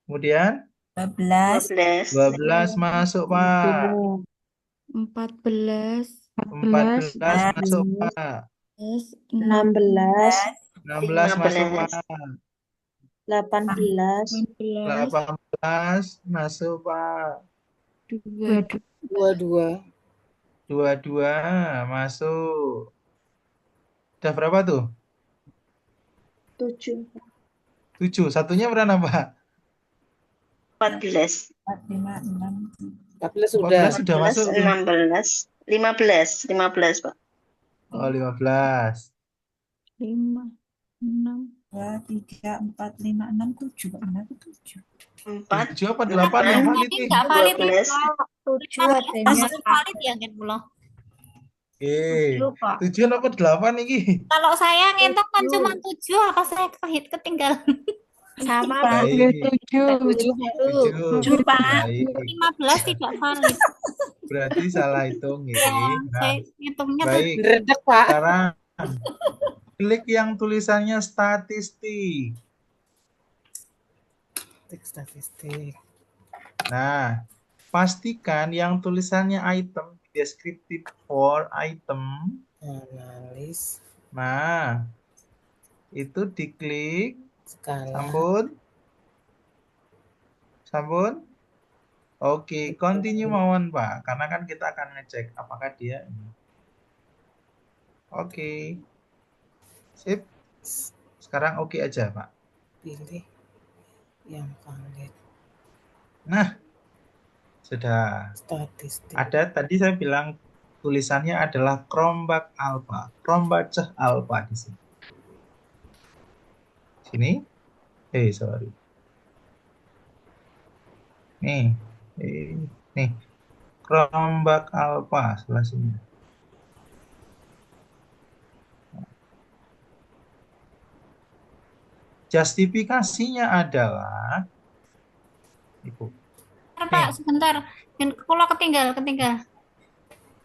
Kemudian 12. 12 masuk Pak. 14. 14 masuk Pak. 16. 16 masuk Pak. 18. 18 masuk Pak. 22. 22 masuk. Udah berapa tuh? 7. 7. Satunya berapa Pak? 14. 14 sudah. 14 sudah masuk. 16. 15, Pak. Oh, 15. 5, 6. 2, 3, 4, 5, 6, 7. Pak, benar itu 7. 4. 7 apa 8 yang valid nih? Nggak valid 12. 7 adanya. Maksudnya valid ya kan pulau. Oke. Lupa. 7 apa 8 ini? Kalau saya ngentok kan cuma 7, apa saya ketinggalan? Sama, Bu. Pak. Baik, 7. 7. Pak. Baik. 15 tidak valid. Berarti salah hitung Ya, ini. Nah, saya hitungnya baik. Redek, Pak. Sekarang klik yang tulisannya statistik. Statistik. Nah, pastikan yang tulisannya item, descriptive for item. Analis Nah, itu diklik. skala. Sampun. Sampun. Oke, continue mawon, Pak. Karena kan kita akan ngecek apakah dia ini. Oke. Sip. Sekarang oke aja, Pak. Pilih yang valid. Nah, sudah. Statistik. Ada tadi saya bilang tulisannya adalah Chromebug Alpha. Chromebug Alpha di sini. Sini. Sorry. Nih. Nih. Chromebug Alpha sebelah sini. Justifikasinya adalah Ibu. Pak, sebentar. Kalau ketinggal.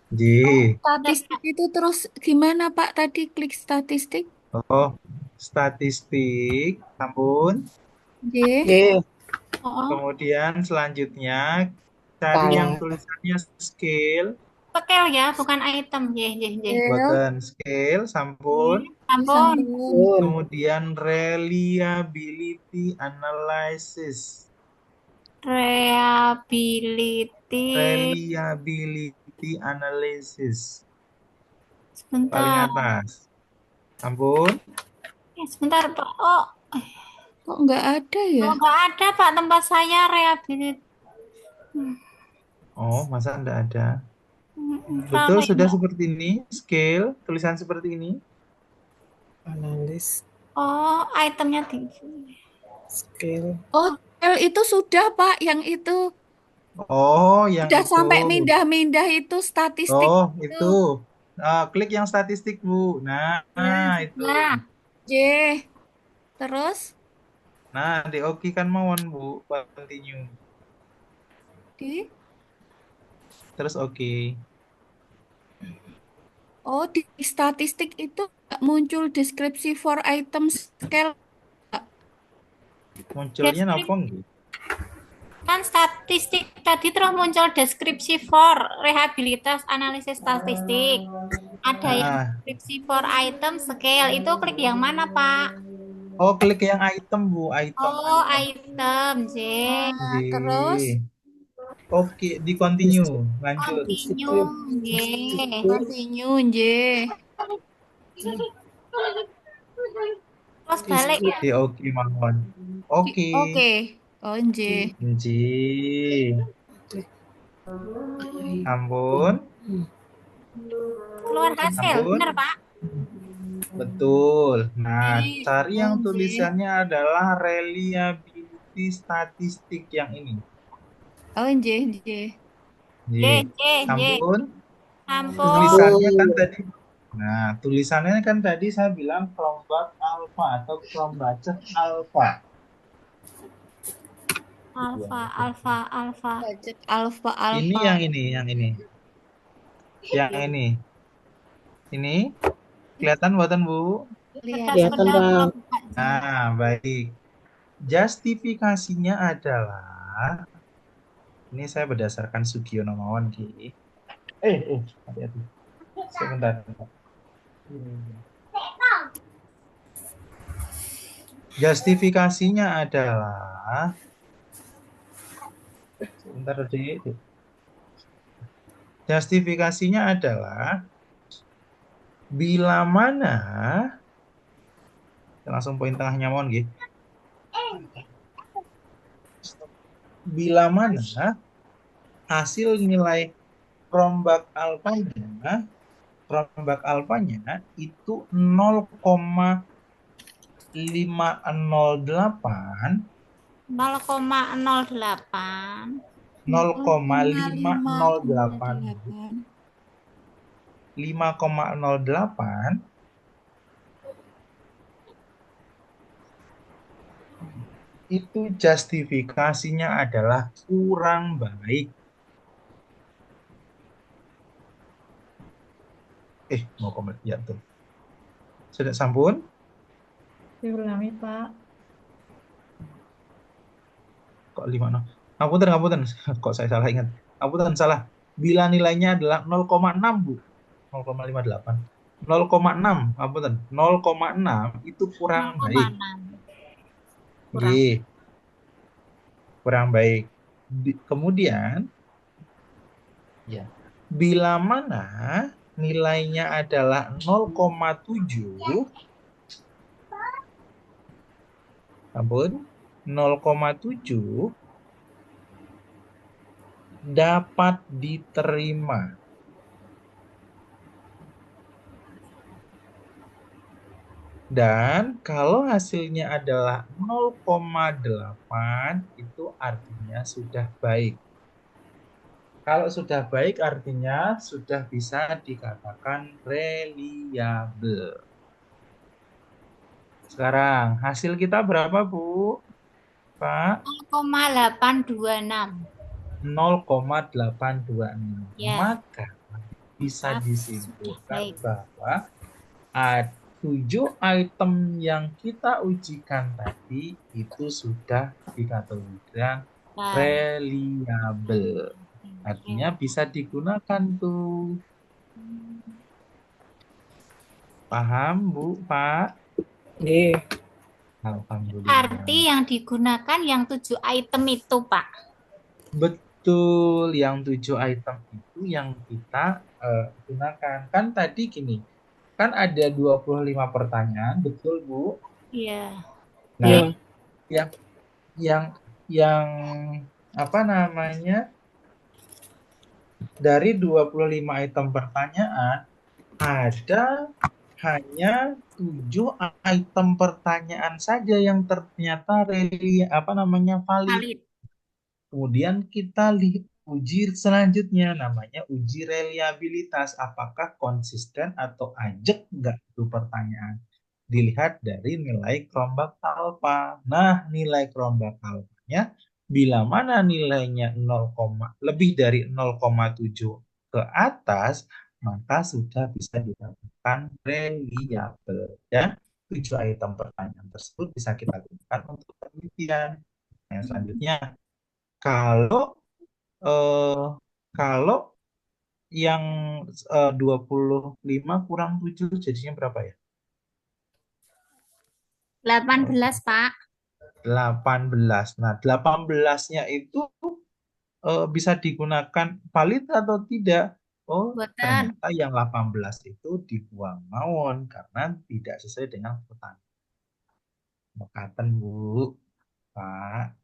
J. Statistik itu terus gimana Pak tadi klik statistik? Oh, statistik. Ampun. J. Oh, Kemudian selanjutnya cari Skala. yang tulisannya scale. scale ya, bukan item. J. Buatan scale, sampun. Ampun. Kemudian reliability analysis. Reliability analysis. Paling Sebentar. atas. Ampun. Sebentar, Pak. Oh, Kok nggak ada ya? nggak ada, Pak, tempat saya rehabilit. Oh, masa enggak ada? Ramai, Betul, sudah Mbak. seperti ini. Scale, tulisan seperti ini. Analis Oh, itemnya tinggi. scale. Oh, scale itu sudah Pak, yang itu Oh, yang sudah itu. sampai mindah-mindah itu statistik Oh, itu. itu. Klik yang statistik, Bu. Nah, itu. Nah, J. Terus Nah, di oke kan mawon, Bu. Continue. di Terus oke. Oh, di statistik itu nggak muncul deskripsi for item scale. Munculnya Deskripsi. apa enggak? Kan statistik tadi terus muncul deskripsi for rehabilitas analisis statistik. Ada yang Ah. deskripsi for item scale. Itu klik yang mana, Pak? Oh, klik yang item, Bu. Item. Oh, item, J. Nah, terus Oke, di continue. Lanjut. Continue, J. continue J. Terus balik ya. Di oke mawon. Oke. Oke. Oh, J. Ampun. Keluar hasil, Ampun. benar, Pak? Betul. Nah, J. cari yang Oh, J. tulisannya adalah reliability statistik yang ini. Oh, J. J. J. Ampun. Ampun. Tulisannya kan tadi. Nah, tulisannya kan tadi saya bilang Chromebug Alpha atau Chromebug Alpha. Alpha. Budget alpha. Ini yang ini. Yang ini. Ini kelihatan buatan, Bu? Kelihatan, Bang. Nah, baik. Justifikasinya adalah ini saya berdasarkan Sugiono mawon Ki. Hati-hati. Sebentar. Justifikasinya adalah sebentar, Dik. Justifikasinya adalah bila mana langsung poin tengahnya mohon nggih. Bila mana hasil nilai Chromebug alpanya itu 0,508 5,08 itu justifikasinya adalah kurang baik. Mau komen ya tuh. Sudah sampun? Diulangi, Pak. Kok 5 no? Ngapunten. Kok saya salah ingat. Ngapunten salah. Bila nilainya adalah 0,6, Bu. 0,58. 0,6, ngapunten. 0,6 itu kurang baik. 0,6. Kurang. Nggih, kurang baik. Kemudian ya, bila mana nilainya adalah 0,7, ampun, 0,7 dapat diterima. Dan kalau hasilnya adalah 0,8 itu artinya sudah baik. Kalau sudah baik artinya sudah bisa dikatakan reliable. Sekarang hasil kita berapa, Bu? Pak? 0,826. 0,826. Ya. Maka bisa Sudah disimpulkan baik. bahwa 7 item yang kita ujikan tadi itu sudah dikategorikan reliable. Artinya bisa digunakan tuh. Paham, Bu, Pak? Nggih. Alhamdulillah. Arti yang digunakan yang 7 item itu, Pak. Betul, yang 7 item itu yang kita gunakan. Kan tadi gini, kan ada 25 pertanyaan, betul, Bu? Iya. Nah, yang apa namanya? Dari 25 item pertanyaan ada hanya 7 item pertanyaan saja yang ternyata valid. Kemudian kita uji selanjutnya namanya uji reliabilitas, apakah konsisten atau ajek nggak itu pertanyaan. Dilihat dari nilai kerombak alfa. Nah, nilai kerombak alfanya bila mana nilainya lebih dari 0,7 ke atas, maka sudah bisa dikatakan reliable. Dan 7 item pertanyaan tersebut bisa kita gunakan untuk penelitian. Yang selanjutnya, kalau yang 25 kurang 7 jadinya berapa ya? 18, Pak. 18. Nah, 18-nya itu bisa digunakan valid atau tidak? Oh, Buatan. ternyata yang 18 itu dibuang mawon karena tidak sesuai dengan pertanyaan. Mekaten, Bu, Pak.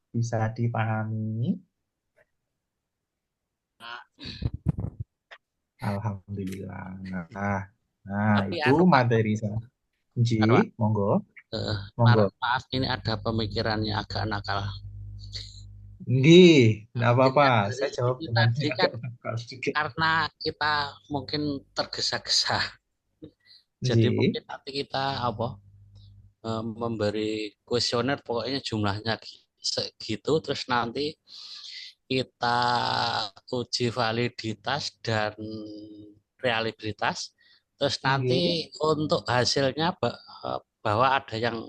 Bisa dipahami? Alhamdulillah. Nah, Tapi itu materi saya. Ji, monggo. Monggo. maaf ini ada pemikirannya agak nakal. Nggih, enggak apa-apa. Saya jawab Ini dengan tadi kan karena kita mungkin tergesa-gesa. Jadi mungkin nanti kita memberi kuesioner pokoknya jumlahnya segitu, terus nanti kita uji validitas dan reliabilitas, terus nanti untuk hasilnya bahwa ada yang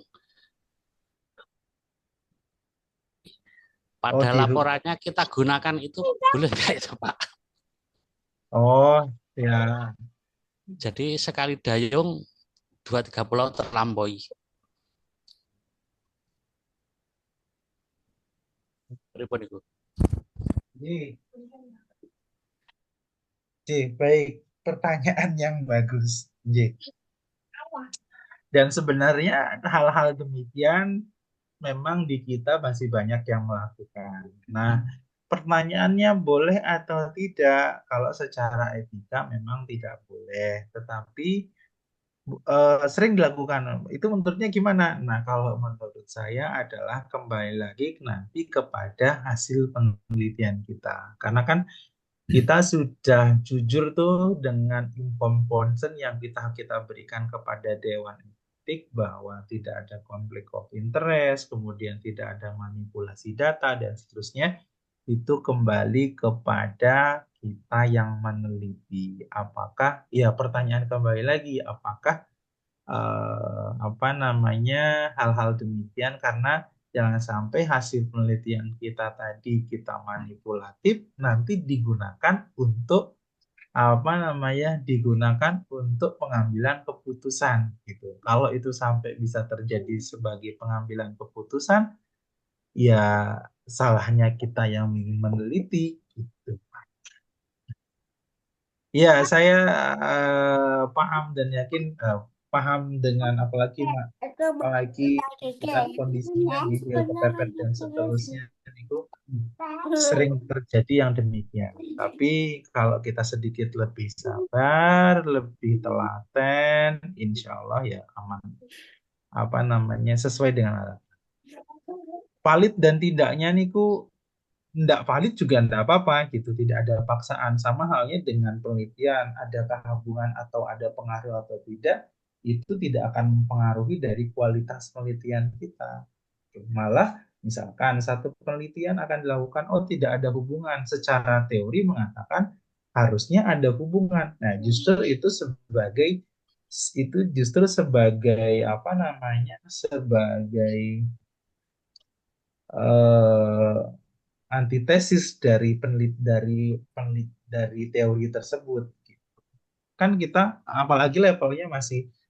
pada laporannya kita gunakan itu boleh nggak itu, Pak? Oh, ya. Jadi sekali dayung 2-3 pulau terlampaui. Pripun iku? Baik, pertanyaan yang bagus. Dan sebenarnya hal-hal demikian memang di kita masih banyak yang melakukan. Nah, pertanyaannya boleh atau tidak? Kalau secara etika memang tidak boleh, tetapi sering dilakukan. Itu menurutnya gimana? Nah, kalau menurut saya adalah kembali lagi nanti kepada hasil penelitian kita. Karena kan kita sudah jujur tuh dengan inform concern yang kita berikan kepada Dewan titik bahwa tidak ada konflik of interest, kemudian tidak ada manipulasi data, dan seterusnya, itu kembali kepada kita yang meneliti. Apakah, ya pertanyaan kembali lagi, apakah apa namanya hal-hal demikian, karena jangan sampai hasil penelitian kita tadi kita manipulatif nanti digunakan untuk apa namanya pengambilan keputusan gitu. Kalau itu sampai bisa terjadi sebagai pengambilan keputusan, ya salahnya kita yang meneliti gitu. Ya, saya paham dan yakin paham dengan apalagi dengan kondisinya gitu ya, kepepet dan seterusnya itu sering terjadi yang demikian. Tapi kalau kita sedikit lebih sabar, lebih telaten, insya Allah ya aman. Apa namanya sesuai dengan harapan. Valid dan tidaknya niku tidak valid juga tidak apa-apa gitu, tidak ada paksaan. Sama halnya dengan penelitian, adakah hubungan atau ada pengaruh atau tidak, itu tidak akan mempengaruhi dari kualitas penelitian kita. Malah misalkan satu penelitian akan dilakukan, oh tidak ada hubungan, secara teori mengatakan harusnya ada hubungan. Nah, justru sebagai apa namanya sebagai eh, antitesis dari teori tersebut. Kan kita apalagi levelnya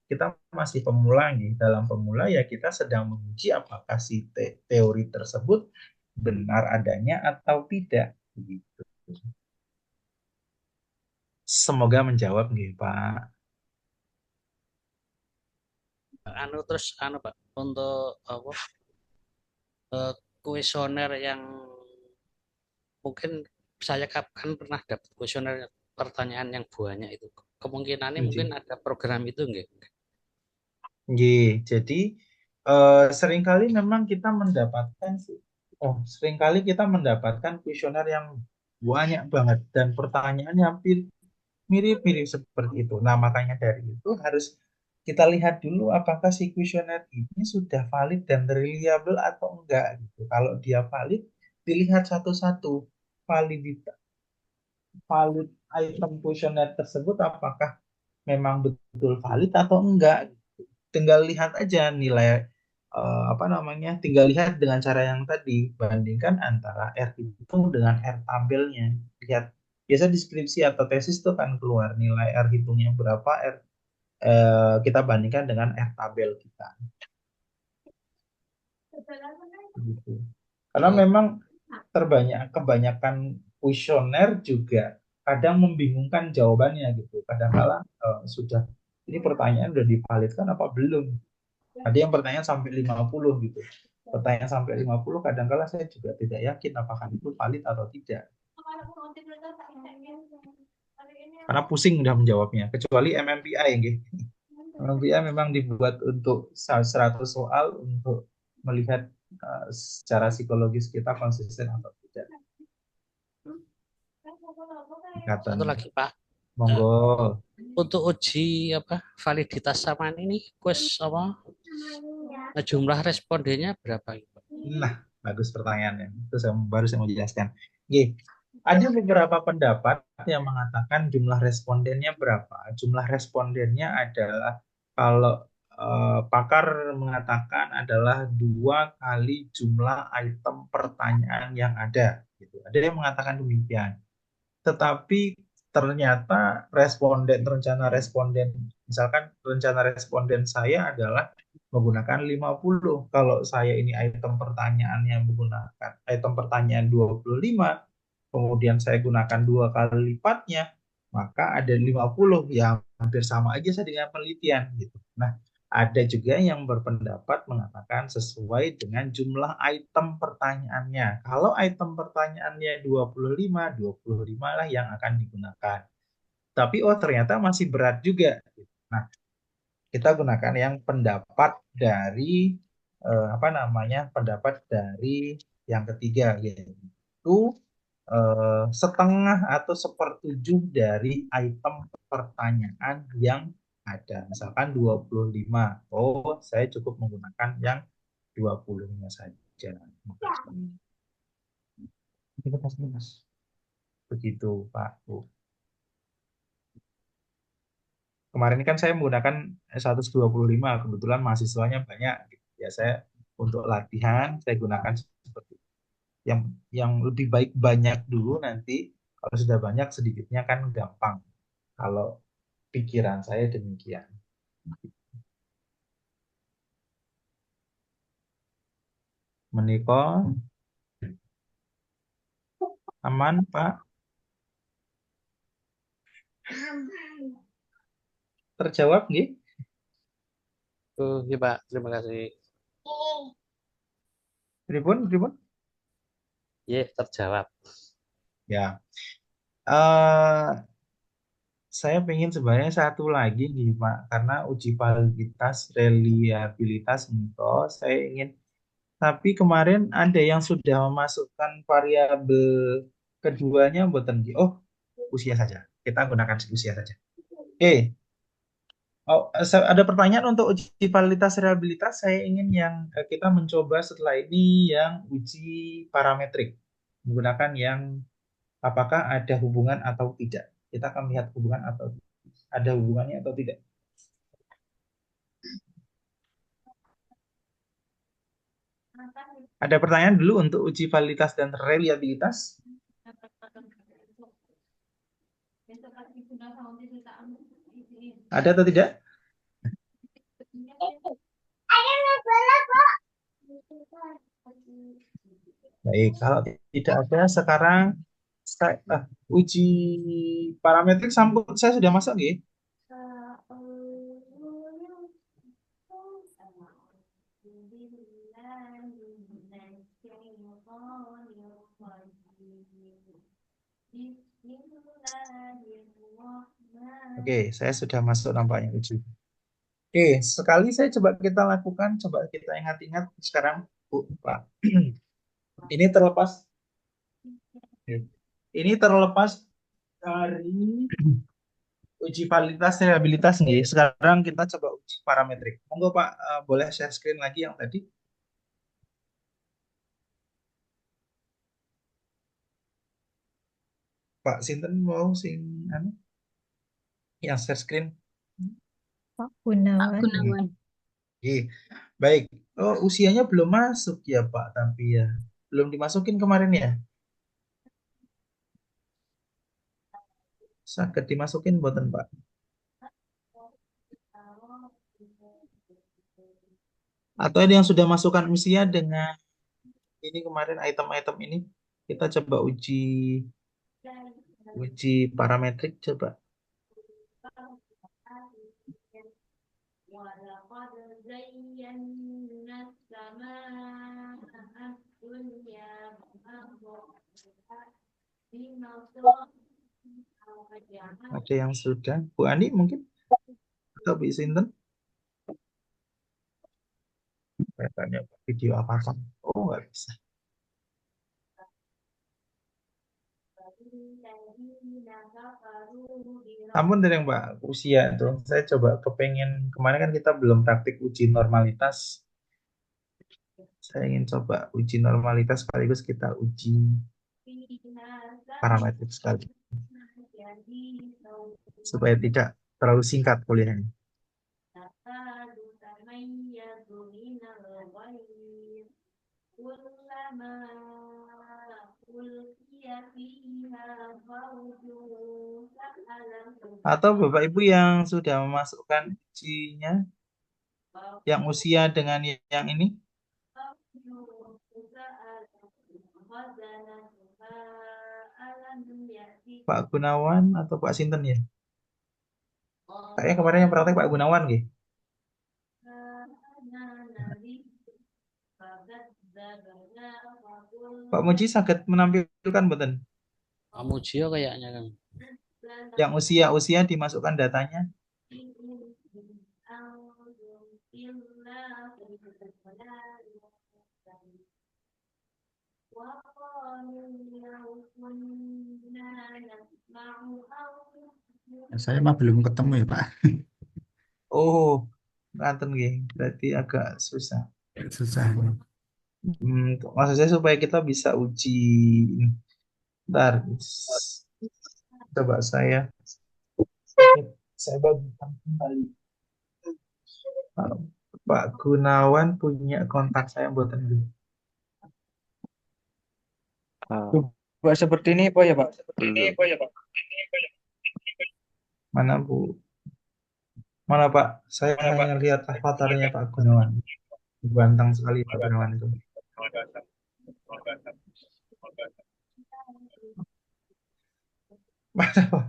kita masih pemula nih. Dalam pemula ya kita sedang menguji apakah si teori tersebut benar adanya atau tidak gitu. Semoga menjawab nih Pak. Terus Pak, untuk apa kuesioner yang mungkin saya kan pernah dapat kuesioner pertanyaan yang banyak itu, kemungkinannya mungkin ada program itu enggak? Jadi seringkali memang kita mendapatkan kuesioner yang banyak banget dan pertanyaannya hampir mirip-mirip seperti itu. Nah, makanya dari itu harus kita lihat dulu apakah si kuesioner ini sudah valid dan reliable atau enggak gitu. Kalau dia valid, dilihat satu-satu valid item kuesioner tersebut apakah memang betul valid atau enggak. Tinggal lihat aja nilai tinggal lihat dengan cara yang tadi, bandingkan antara R hitung dengan R tabelnya. Lihat biasa deskripsi atau tesis itu kan keluar nilai R hitungnya berapa, kita bandingkan dengan R tabel kita gitu. Karena memang kebanyakan kuesioner juga kadang membingungkan jawabannya gitu. Kadang-kala ini pertanyaan udah divalidkan apa belum. Ada yang pertanyaan sampai 50 gitu. Pertanyaan sampai 50 kadang-kala saya juga tidak yakin apakah itu valid atau tidak. Karena pusing udah menjawabnya. Kecuali MMPI gitu. MMPI memang dibuat untuk 100 soal untuk melihat secara psikologis kita konsisten atau tidak. Satu lagi Pak. Monggo. Untuk uji validitas samaan ini jumlah respondennya berapa? Nah, bagus pertanyaannya. Itu baru saya mau jelaskan. Ada beberapa pendapat yang mengatakan jumlah respondennya berapa. Jumlah respondennya adalah kalau pakar mengatakan adalah 2 kali jumlah item pertanyaan yang ada. Gitu. Ada yang mengatakan demikian. Tetapi ternyata rencana responden, misalkan rencana responden saya adalah menggunakan 50. Kalau saya ini item pertanyaannya menggunakan item pertanyaan 25, kemudian saya gunakan 2 kali lipatnya, maka ada 50 yang hampir sama aja saya dengan penelitian gitu. Nah, ada juga yang berpendapat mengatakan sesuai dengan jumlah item pertanyaannya. Kalau item pertanyaannya 25 lah yang akan digunakan. Tapi ternyata masih berat juga. Nah, kita gunakan yang pendapat dari pendapat dari yang ketiga, yaitu setengah atau 1/7 dari item pertanyaan yang Ada misalkan 25. Oh, saya cukup menggunakan yang 20-nya saja. Mas. Begitu, Pak Bu. Kemarin kan saya menggunakan 125, kebetulan mahasiswanya banyak. Ya saya untuk latihan saya gunakan seperti itu. Yang lebih baik banyak dulu, nanti kalau sudah banyak sedikitnya kan gampang. Kalau pikiran saya demikian. Menikah aman, Pak? Terjawab nggih? Ya Pak, terima kasih. Pripun? Ya, terjawab. Ya. eh saya pengen sebenarnya satu lagi nih, Pak, karena uji validitas reliabilitas itu saya ingin, tapi kemarin ada yang sudah memasukkan variabel keduanya buatan oh, usia saja. Kita gunakan usia saja. Ada pertanyaan untuk uji validitas reliabilitas. Saya ingin yang kita mencoba setelah ini yang uji parametrik, menggunakan yang apakah ada hubungan atau tidak. Kita akan melihat hubungan atau ada hubungannya atau tidak. Ada pertanyaan dulu untuk uji validitas dan reliabilitas? Ada atau tidak? Baik, kalau tidak ada sekarang uji parametrik saya sudah masuk nih. Oke, saya sudah masuk nampaknya uji. Oke, sekali saya coba kita lakukan, coba kita ingat-ingat sekarang, Bu, Pak. Ini terlepas dari uji validitas reliabilitas nih. Sekarang kita coba uji parametrik. Monggo Pak, boleh share screen lagi yang tadi? Pak Sinten mau yang share screen? Pak Gunawan. Oke, baik. Oh, usianya belum masuk ya Pak, tapi ya belum dimasukin kemarin ya. Sakit dimasukin buatan Pak. Atau ada yang sudah masukkan usia dengan ini kemarin item-item ini, kita coba uji parametrik coba. Ada yang sudah? Bu Ani mungkin? Atau Bu Sinten? Saya tanya video apa kan? Oh, nggak bisa. Ampun dari Mbak usia tuh. Saya coba kepengen, kemarin kan kita belum praktik uji normalitas. Saya ingin coba uji normalitas sekaligus kita uji parametrik sekali. Supaya tidak terlalu singkat kuliahnya. Atau Bapak Ibu yang sudah memasukkan ujinya, yang usia dengan yang ini? Pak Gunawan atau Pak Sinten ya? Kayaknya kemarin yang praktek Pak Gunawan gitu. Pak Muji sakit menampilkan betul? Pak Mujio kayaknya kan. Yang usia dimasukkan datanya. Saya mah belum ketemu ya Pak. Oh, ngaten nggih. Berarti agak susah. Susah. Maksud saya supaya kita bisa uji. Ntar, coba saya bagikan kembali. Pak Gunawan punya kontak saya buatan dulu. Ah, Coba seperti ini Pak ya Pak. belum. Mana Bu? Mana Pak? Saya hanya lihat avatarnya Pak Gunawan. Ganteng sekali Pak Gunawan itu. Mana Pak?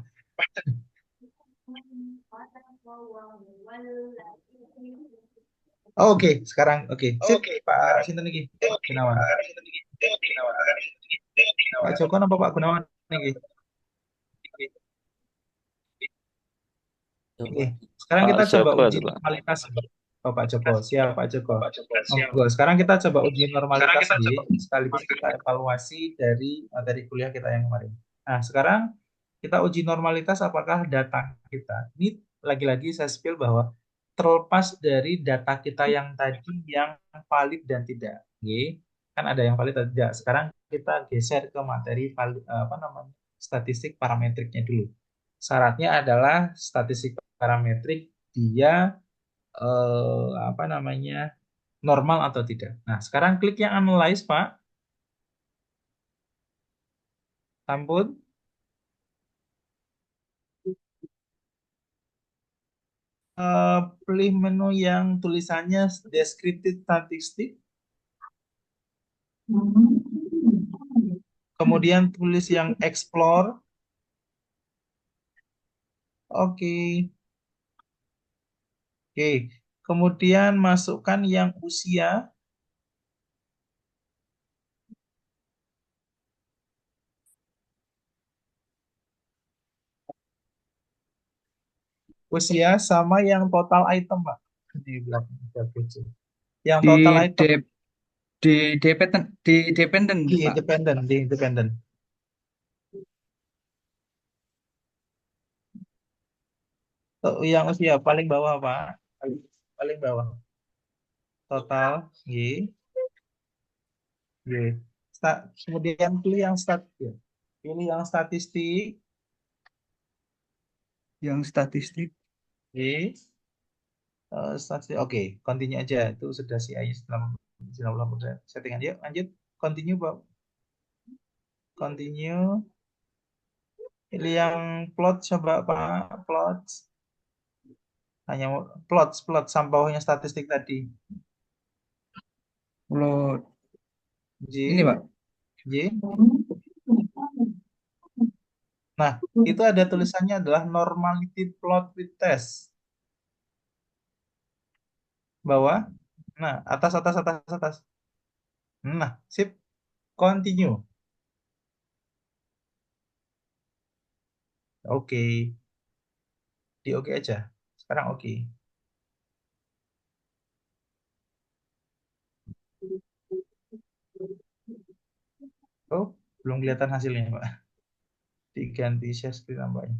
Oh, oke, sekarang oke. Sip, Pak Sinten iki? Gunawan. Pak Joko apa Pak Gunawan iki? Coba. Oke. Sekarang Pak kita coba Joko uji itu Pak. normalitas. Oh, Pak Joko, siap Pak Joko. Monggo. Sekarang kita coba uji normalitas sekaligus kita evaluasi dari materi kuliah kita yang kemarin. Nah, sekarang kita uji normalitas apakah data kita. Ini lagi-lagi saya spill bahwa terlepas dari data kita yang tadi yang valid dan tidak. Oke. Kan ada yang valid dan tidak. Sekarang kita geser ke materi apa namanya? Statistik parametriknya dulu. Syaratnya adalah statistik parametrik dia apa namanya normal atau tidak. Nah, sekarang klik yang analyze, Pak. Sampun. Pilih menu yang tulisannya descriptive statistik. Kemudian tulis yang explore. Oke. Oke. Kemudian masukkan yang usia. Usia sama yang total item, Pak. Di belakang ada kecil. Yang Di total item de, di dependen di Pak. independen, di independen. Yang usia paling bawah, Pak. Paling bawah. Total, Y. Y. Kemudian pilih yang ya. Pilih yang statistik, Yang statistik. Y. Statistik. Oke, continue aja. Itu sudah CI 90%. Settingan yuk, lanjut. Continue, Pak. Continue. Pilih yang plot, coba Pak. Plot. Hanya plot sama bawahnya statistik tadi. Plot. Ini J. Pak. J. Nah, itu ada tulisannya adalah normality plot with test. Bawah. Nah, atas. Nah, sip. Continue. Oke. Di oke aja. Sekarang oke. Oh, belum kelihatan hasilnya, Pak. Diganti share screen nampaknya.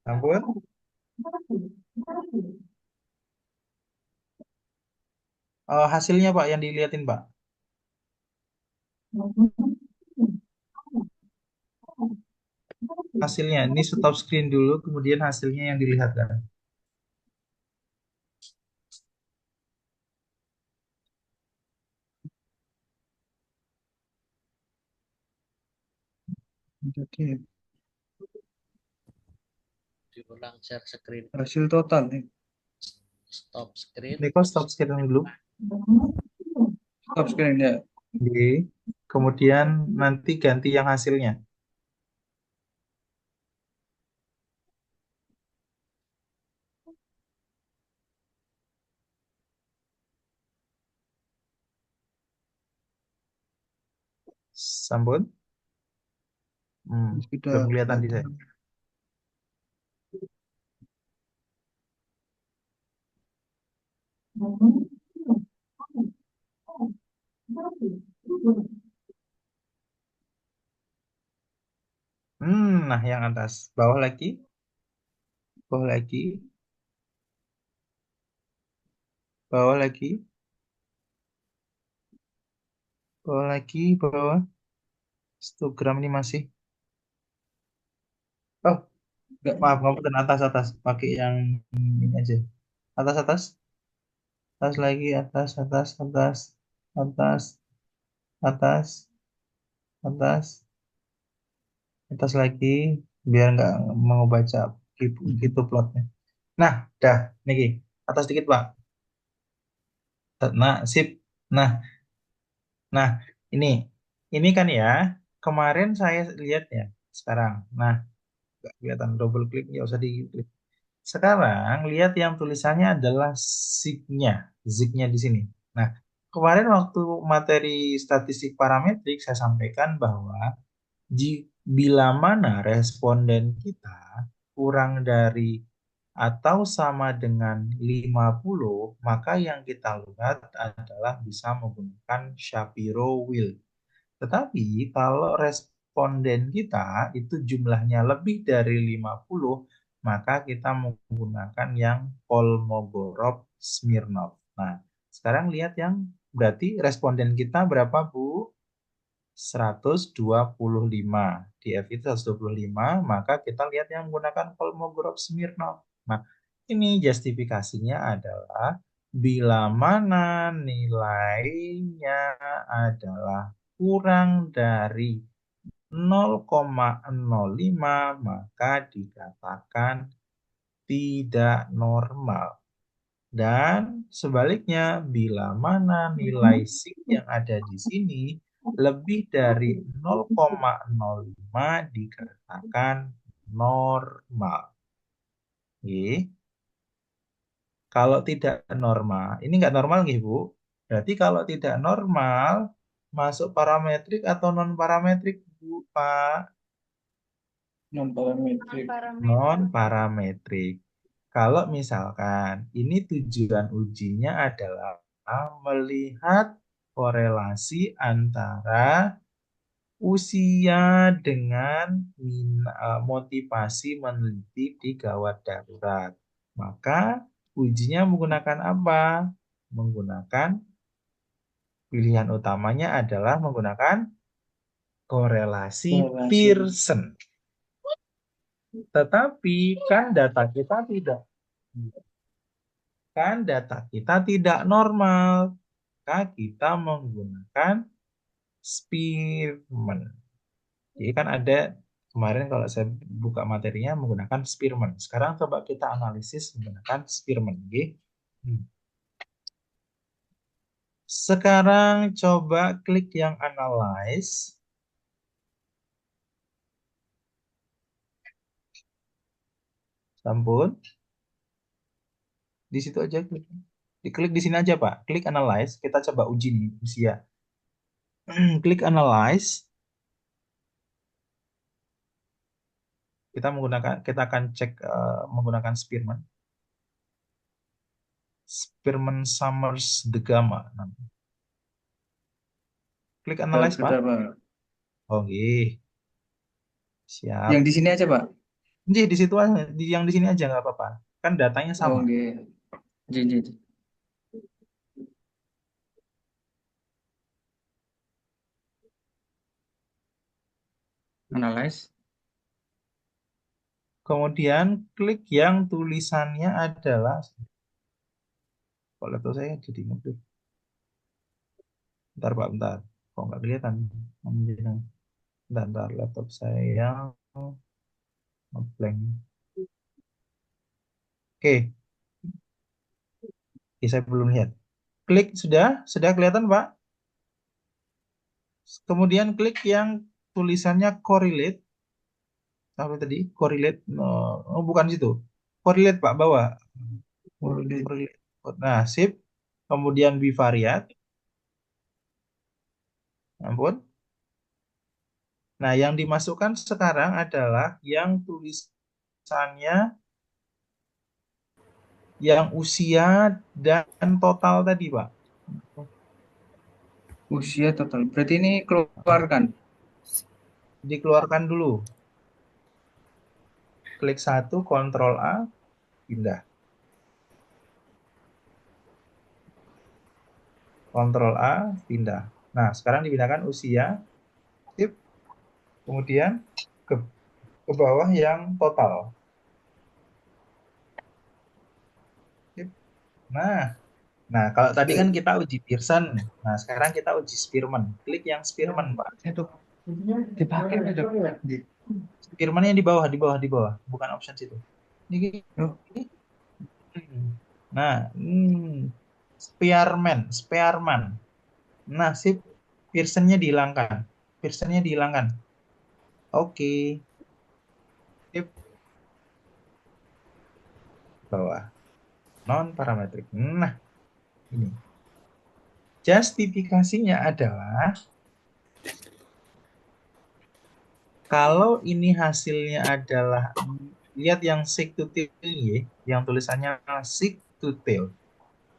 Ampun. Hasilnya, Pak, yang dilihatin, Pak. Hasilnya, ini stop screen dulu, kemudian hasilnya yang dilihat kan. Jadi Diulang share screen. hasil total nih. Stop screen. Niko stop screen dulu. Stop screen ya. Oke. Kemudian nanti ganti yang hasilnya. Sambun. Sudah Belum kelihatan di saya. kelihatan. Nah yang atas. Bawah lagi. Bawah lagi. Bawah lagi. Bawah lagi. Bawah. Histogram ini masih. Oh, Enggak. maaf. Kamu atas atas. Pakai yang ini aja. Atas atas. Atas lagi. Atas atas atas. Atas. Atas. Atas. Atas lagi. Biar nggak mau baca gitu plotnya. Nah, dah. Niki. Atas dikit, Pak. Nah, sip. Nah, ini kan ya, kemarin saya lihat ya, sekarang. Nah, nggak kelihatan double klik, nggak usah diklik. Sekarang lihat yang tulisannya adalah zignya di sini. Nah, kemarin waktu materi statistik parametrik saya sampaikan bahwa bila mana responden kita kurang dari atau sama dengan 50, maka yang kita lihat adalah bisa menggunakan Shapiro-Wilk. Tetapi kalau responden kita itu jumlahnya lebih dari 50, maka kita menggunakan yang Kolmogorov-Smirnov. Nah, sekarang lihat yang berarti responden kita berapa, Bu? 125. Di F itu 125, maka kita lihat yang menggunakan Kolmogorov-Smirnov. Nah, ini justifikasinya adalah bila mana nilainya adalah kurang dari 0,05, maka dikatakan tidak normal. Dan sebaliknya, bila mana nilai sig yang ada di sini lebih dari 0,05 dikatakan normal. Oke. Kalau tidak normal, ini nggak normal nih Bu. Berarti kalau tidak normal, masuk parametrik atau non parametrik Bu, Pak? Non parametrik. Non parametrik. Kalau misalkan ini tujuan ujinya adalah melihat korelasi antara usia dengan motivasi meneliti di gawat darurat. Maka ujinya menggunakan apa? Menggunakan pilihan utamanya adalah menggunakan korelasi Pearson. Tetapi data kita tidak normal. Maka kita menggunakan Spearman. Jadi kan ada kemarin kalau saya buka materinya menggunakan Spearman. Sekarang coba kita analisis menggunakan Spearman. Sekarang coba klik yang analyze. Sampun. Di situ aja klik. Diklik di sini aja, Pak. Klik analyze. Kita coba uji nih usia. Klik analyze. Kita akan cek menggunakan Spearman. Spearman Summers The Gamma. Klik analyze, Pak. Oh, siap. Yang di sini aja, Pak. Di situ aja, yang di sini aja nggak apa-apa. Kan datanya sama. Ji. Analyze. Kemudian klik yang tulisannya adalah, kalau laptop saya jadi ngebut. Bentar Pak, bentar. Kok nggak kelihatan? Bentar, laptop saya ngeblank. Oke, saya belum lihat. Klik sudah kelihatan Pak? Kemudian klik yang tulisannya correlate. Apa tadi? Correlate. Oh, bukan situ. Correlate Pak, bawah. Correlate. Nah, sip. Kemudian bivariate. Ampun. Nah, yang dimasukkan sekarang adalah yang tulisannya yang usia dan total tadi, Pak. Usia total. Berarti ini keluarkan. Dikeluarkan dulu. Klik satu, Ctrl A, pindah. Ctrl A, pindah. Nah, sekarang dipindahkan usia. Sip. Kemudian ke bawah yang total. Sip. Nah, kalau tadi kan kita uji Pearson. Nah, sekarang kita uji Spearman. Klik yang Spearman, Pak. Itu dipakai udah. Spearman yang di bawah, bukan option situ. Ini. Oh. Nah, Spearman. Nah, sip. Pearsonnya dihilangkan. Oke. Sip. Bawah. Non parametrik. Nah, ini. Justifikasinya adalah kalau ini hasilnya adalah, lihat yang seek to tail ya, yang tulisannya seek to tail.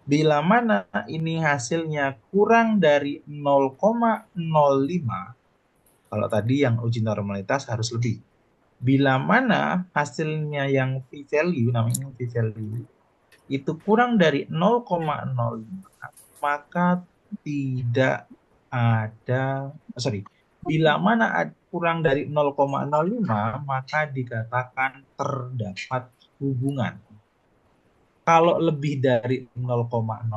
Bila mana ini hasilnya kurang dari 0,05, kalau tadi yang uji normalitas harus lebih. Bila mana hasilnya yang p-value, namanya p-value, itu kurang dari 0,05, maka tidak ada, bila mana kurang dari 0,05, maka dikatakan terdapat hubungan. Kalau lebih dari 0,05,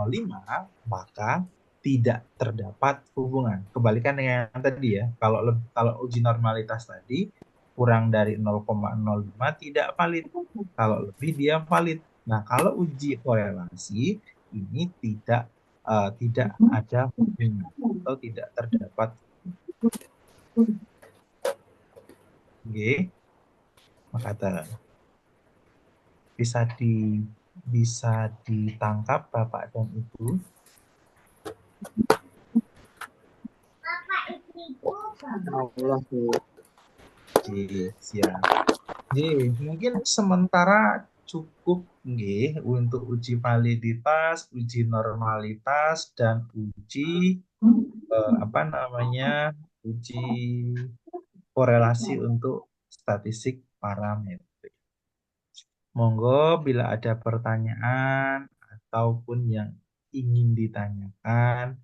maka tidak terdapat hubungan. Kebalikan dengan yang tadi ya. Kalau uji normalitas tadi kurang dari 0,05 tidak valid. Kalau lebih dia valid. Nah, kalau uji korelasi ini tidak ada hubungan atau tidak terdapat. Oke. Maka bisa ditangkap Bapak dan Ibu. Oke, siap. Oke, mungkin sementara cukup untuk uji validitas, uji normalitas, dan uji uji korelasi untuk statistik parametrik. Monggo bila ada pertanyaan ataupun yang ingin ditanyakan,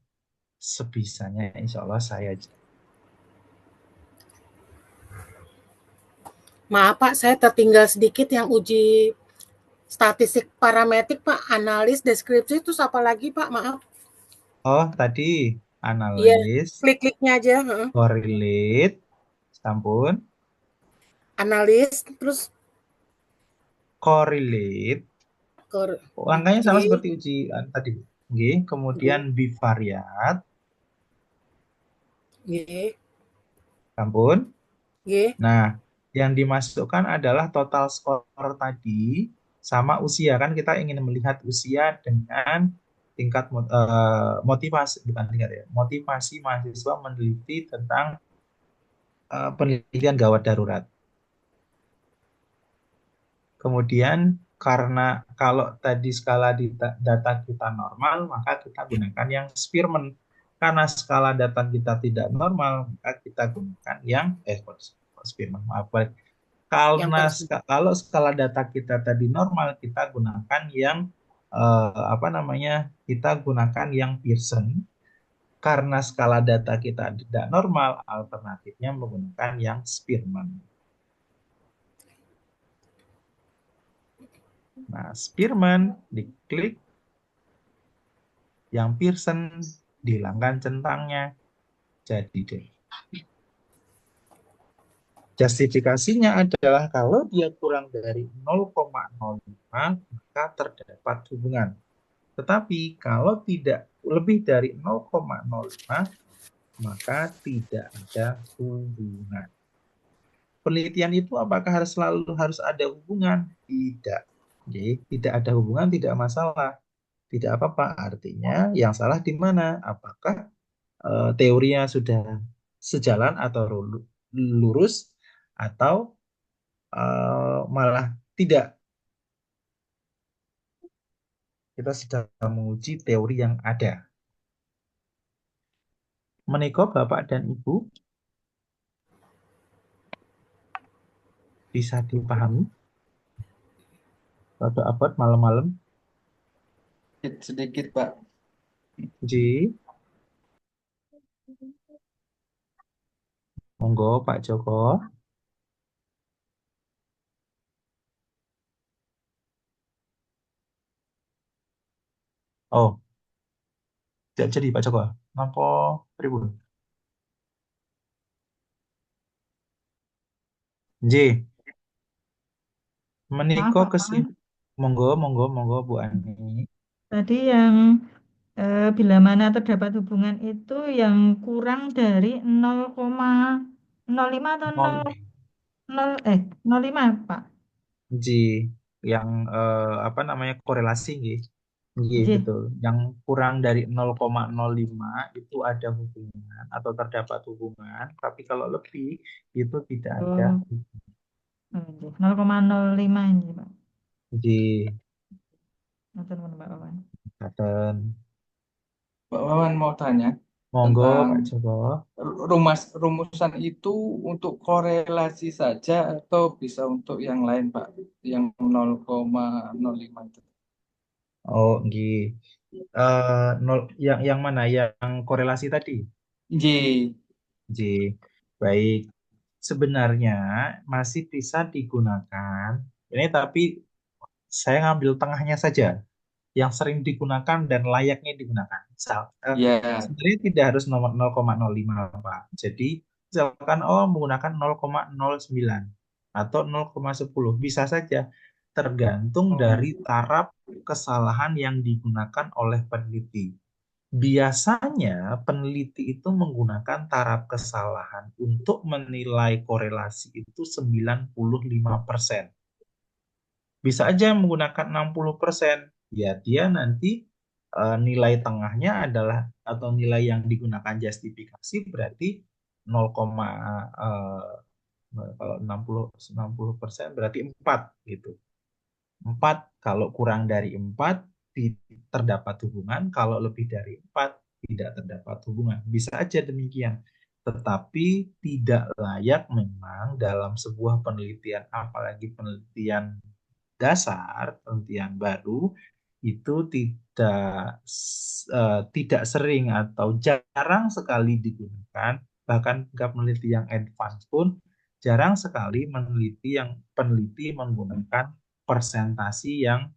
sebisanya insya Allah saya. Maaf Pak, saya tertinggal sedikit yang uji statistik parametrik Pak, analis, deskripsi itu apa lagi Pak? Maaf. Oh, tadi analis. Iya, klik-kliknya aja. Correlate, sampun. Analis, terus correlate. Angkanya sama seperti uji tadi. Kemudian bivariat. Sampun. Nah, yang dimasukkan adalah total skor tadi sama usia. Kan kita ingin melihat usia dengan tingkat motivasi, bukan tingkat ya, motivasi mahasiswa meneliti tentang penelitian gawat darurat. Kemudian karena kalau tadi skala data kita normal, maka kita gunakan yang Spearman. Karena skala data kita tidak normal, maka kita gunakan yang Spearman. Maaf, karena kalau skala data kita tadi normal, kita gunakan yang kita gunakan yang Pearson. Karena skala data kita tidak normal, alternatifnya menggunakan yang Spearman. Nah, Spearman diklik, yang Pearson dihilangkan centangnya, jadi deh. Justifikasinya adalah kalau dia kurang dari 0,05 maka terdapat hubungan. Tetapi kalau tidak lebih dari 0,05 maka tidak ada hubungan. Penelitian itu apakah selalu harus ada hubungan? Tidak. Jadi, tidak ada hubungan tidak masalah. Tidak apa-apa. Artinya yang salah di mana? Apakah teorinya sudah sejalan atau lurus atau malah tidak. Kita sedang menguji teori yang ada. Menika Bapak dan Ibu bisa dipahami? Rada abot malam-malam. Sedikit, Pak. Ji, monggo Pak Joko. Oh, tidak jadi Pak Joko. Napa pripun? Ji, Maaf menika Pak, monggo, monggo, monggo Bu Ani. tadi yang bila mana terdapat hubungan itu yang kurang dari 0,05 atau Nol. 0,5 Pak. Ji, yang apa namanya korelasi nggih. Nggih, Ji. betul. Yang kurang dari 0,05 itu ada hubungan atau terdapat hubungan, tapi kalau lebih itu tidak ada. Oh, 0,05 ini Pak. Ji, Nonton Pak Wawan. katen. Pak Wawan mau tanya Monggo tentang Pak Joko. rumusan itu untuk korelasi saja atau bisa untuk yang lain, Pak? Yang 0,05 itu. Oh, nggih. Yang mana? Yang korelasi tadi? J. J. Baik. Sebenarnya masih bisa digunakan. Ini tapi saya ngambil tengahnya saja. Yang sering digunakan dan layaknya digunakan. Sebenarnya tidak harus nomor 0,05, Pak. Jadi misalkan menggunakan 0,09 atau 0,10 bisa saja. Tergantung dari taraf kesalahan yang digunakan oleh peneliti. Biasanya peneliti itu menggunakan taraf kesalahan untuk menilai korelasi itu 95%. Bisa aja menggunakan 60%. Ya, dia nanti nilai tengahnya adalah atau nilai yang digunakan justifikasi berarti 0, kalau 60% berarti 4 gitu. 4 kalau kurang dari 4 terdapat hubungan, kalau lebih dari 4 tidak terdapat hubungan. Bisa aja demikian. Tetapi tidak layak memang dalam sebuah penelitian, apalagi penelitian dasar, penelitian baru, itu tidak sering atau jarang sekali digunakan. Bahkan peneliti yang advance pun jarang sekali peneliti menggunakan persentasi yang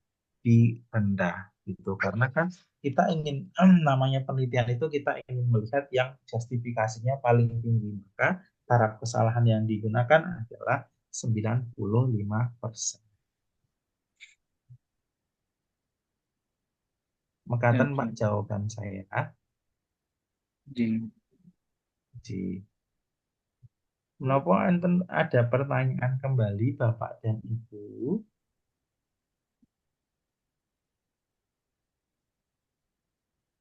rendah gitu. Karena kan kita ingin namanya penelitian itu kita ingin melihat yang justifikasinya paling tinggi. Maka taraf kesalahan yang digunakan adalah 95%. Mekaten Pak jawaban saya. Ji. Menapa enten ada pertanyaan kembali Bapak dan Ibu?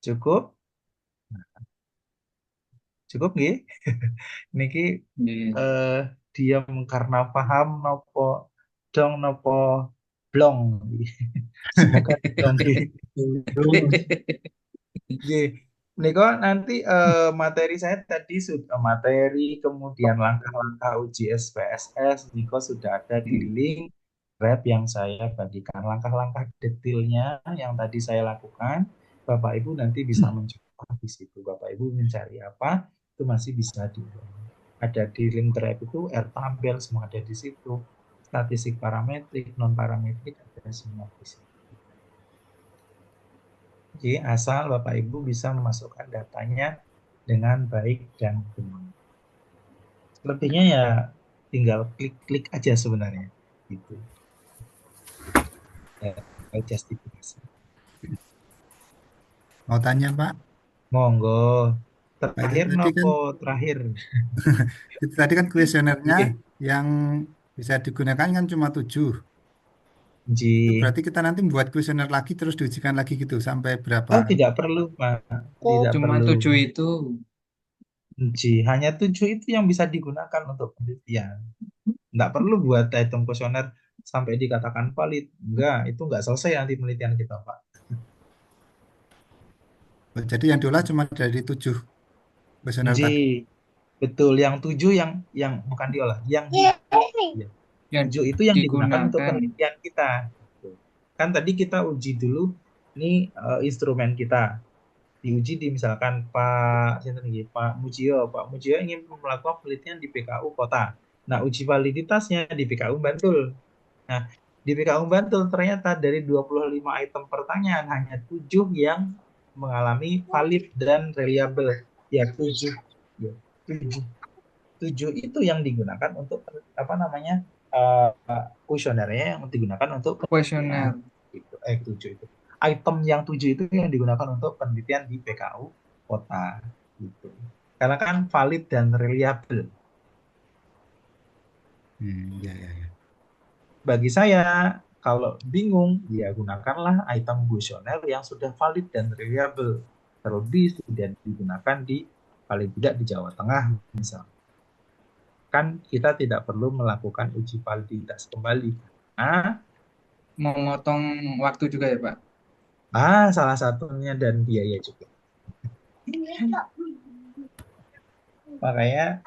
Cukup? Cukup nggih? Niki diam karena paham nopo dong nopo blong. Semoga dong. Niko nanti materi saya tadi sudah materi kemudian langkah-langkah uji SPSS Niko sudah ada di link Grab yang saya bagikan langkah-langkah detailnya yang tadi saya lakukan. Bapak Ibu nanti bisa mencoba di situ. Bapak Ibu mencari apa itu masih bisa ada di link Grab itu tabel semua ada di situ. Statistik parametrik, non parametrik ada semua di situ. Jadi asal Bapak Ibu bisa memasukkan datanya dengan baik dan benar. Lebihnya ya tinggal klik-klik aja sebenarnya. Gitu. Ya, justifikasi. Mau tanya Pak? Monggo. Terakhir terakhir. Itu tadi kan kuesionernya yang bisa digunakan kan cuma 7. Itu berarti kita nanti membuat kuesioner lagi terus diujikan lagi gitu sampai berapa? Oh, tidak perlu, Pak. Tidak cuma perlu. 7 itu. Hanya 7 itu yang bisa digunakan untuk penelitian. Tidak perlu buat item kuesioner sampai dikatakan valid. Enggak, itu enggak selesai nanti penelitian kita, Pak. Jadi yang diolah cuma dari 7. kuesioner tadi. Betul. Yang 7 yang bukan diolah, yang ya. Yang 7 itu yang digunakan untuk digunakan. penelitian kita. Kan tadi kita uji dulu nih instrumen kita. Diuji di misalkan Pak Mujio ingin melakukan penelitian di PKU Kota. Nah, uji validitasnya di PKU Bantul. Nah, di PKU Bantul ternyata dari 25 item pertanyaan hanya 7 yang mengalami valid dan reliable. Ya, 7. Ya, 7 itu yang digunakan untuk apa namanya? Kuesionernya yang digunakan untuk Kuesioner. Gitu. 7 itu. Item yang 7 itu yang digunakan untuk penelitian di PKU Kota gitu. Karena kan valid dan reliable. Ya. Bagi saya kalau bingung ya gunakanlah item kuesioner yang sudah valid dan reliable. Terlebih sudah digunakan di paling tidak di Jawa Tengah misal. Kan kita tidak perlu melakukan uji validitas kembali. Memotong waktu juga ya, Pak? Salah satunya dan biaya juga. Makanya ya.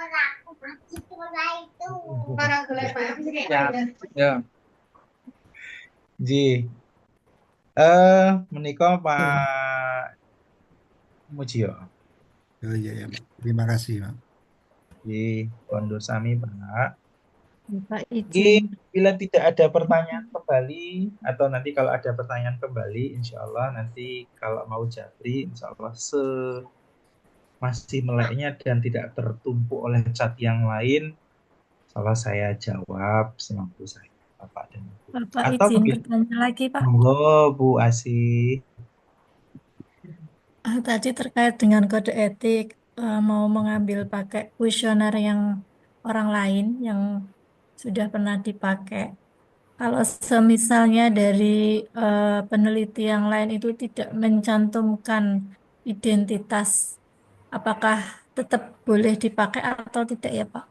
Menikah Pak Mujio. Oh iya, terima kasih, Pak. Kondur sami Pak. Pak izin. Bila tidak ada pertanyaan kembali atau nanti kalau ada pertanyaan kembali, insya Allah nanti kalau mau Japri, insya Allah masih meleknya dan tidak tertumpuk oleh chat yang lain, kalau saya jawab semampu saya, Bapak dan Ibu. Bapak izin bertanya lagi, Pak. Monggo Bu Asih. Tadi terkait dengan kode etik, mau mengambil pakai kuesioner yang orang lain yang sudah pernah dipakai. Kalau semisalnya dari peneliti yang lain itu tidak mencantumkan identitas, apakah tetap boleh dipakai atau tidak ya, Pak?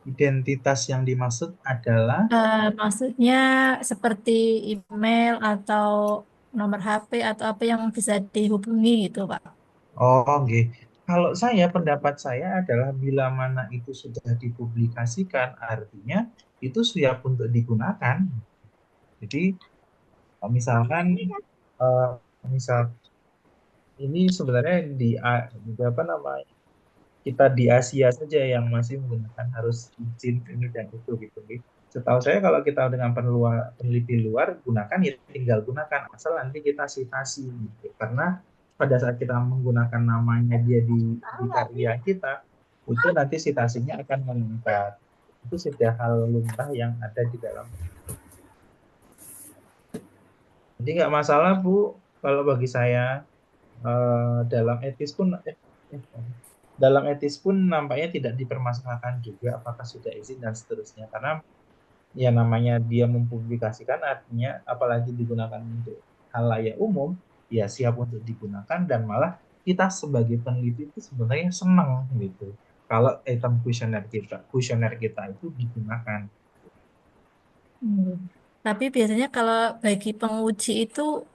Identitas yang dimaksud adalah? Maksudnya seperti email atau nomor HP atau apa yang bisa dihubungi gitu, Pak. Oke. Kalau pendapat saya adalah bila mana itu sudah dipublikasikan, artinya itu siap untuk digunakan. Jadi misalkan misal ini sebenarnya di apa namanya, kita di Asia saja yang masih menggunakan harus izin ini dan itu gitu. Setahu saya kalau kita dengan peneliti luar gunakan ya tinggal gunakan asal nanti kita citasi gitu. Karena pada saat kita menggunakan namanya dia di karya kita, itu nanti citasinya akan meningkat. Itu sudah hal lumrah yang ada di dalam. Jadi nggak masalah Bu, kalau bagi saya dalam etis pun nampaknya tidak dipermasalahkan juga apakah sudah izin dan seterusnya, karena ya namanya dia mempublikasikan artinya apalagi digunakan untuk halayak umum ya siap untuk digunakan, dan malah kita sebagai peneliti itu sebenarnya senang gitu kalau item kuesioner kita itu digunakan. Tapi biasanya kalau bagi penguji itu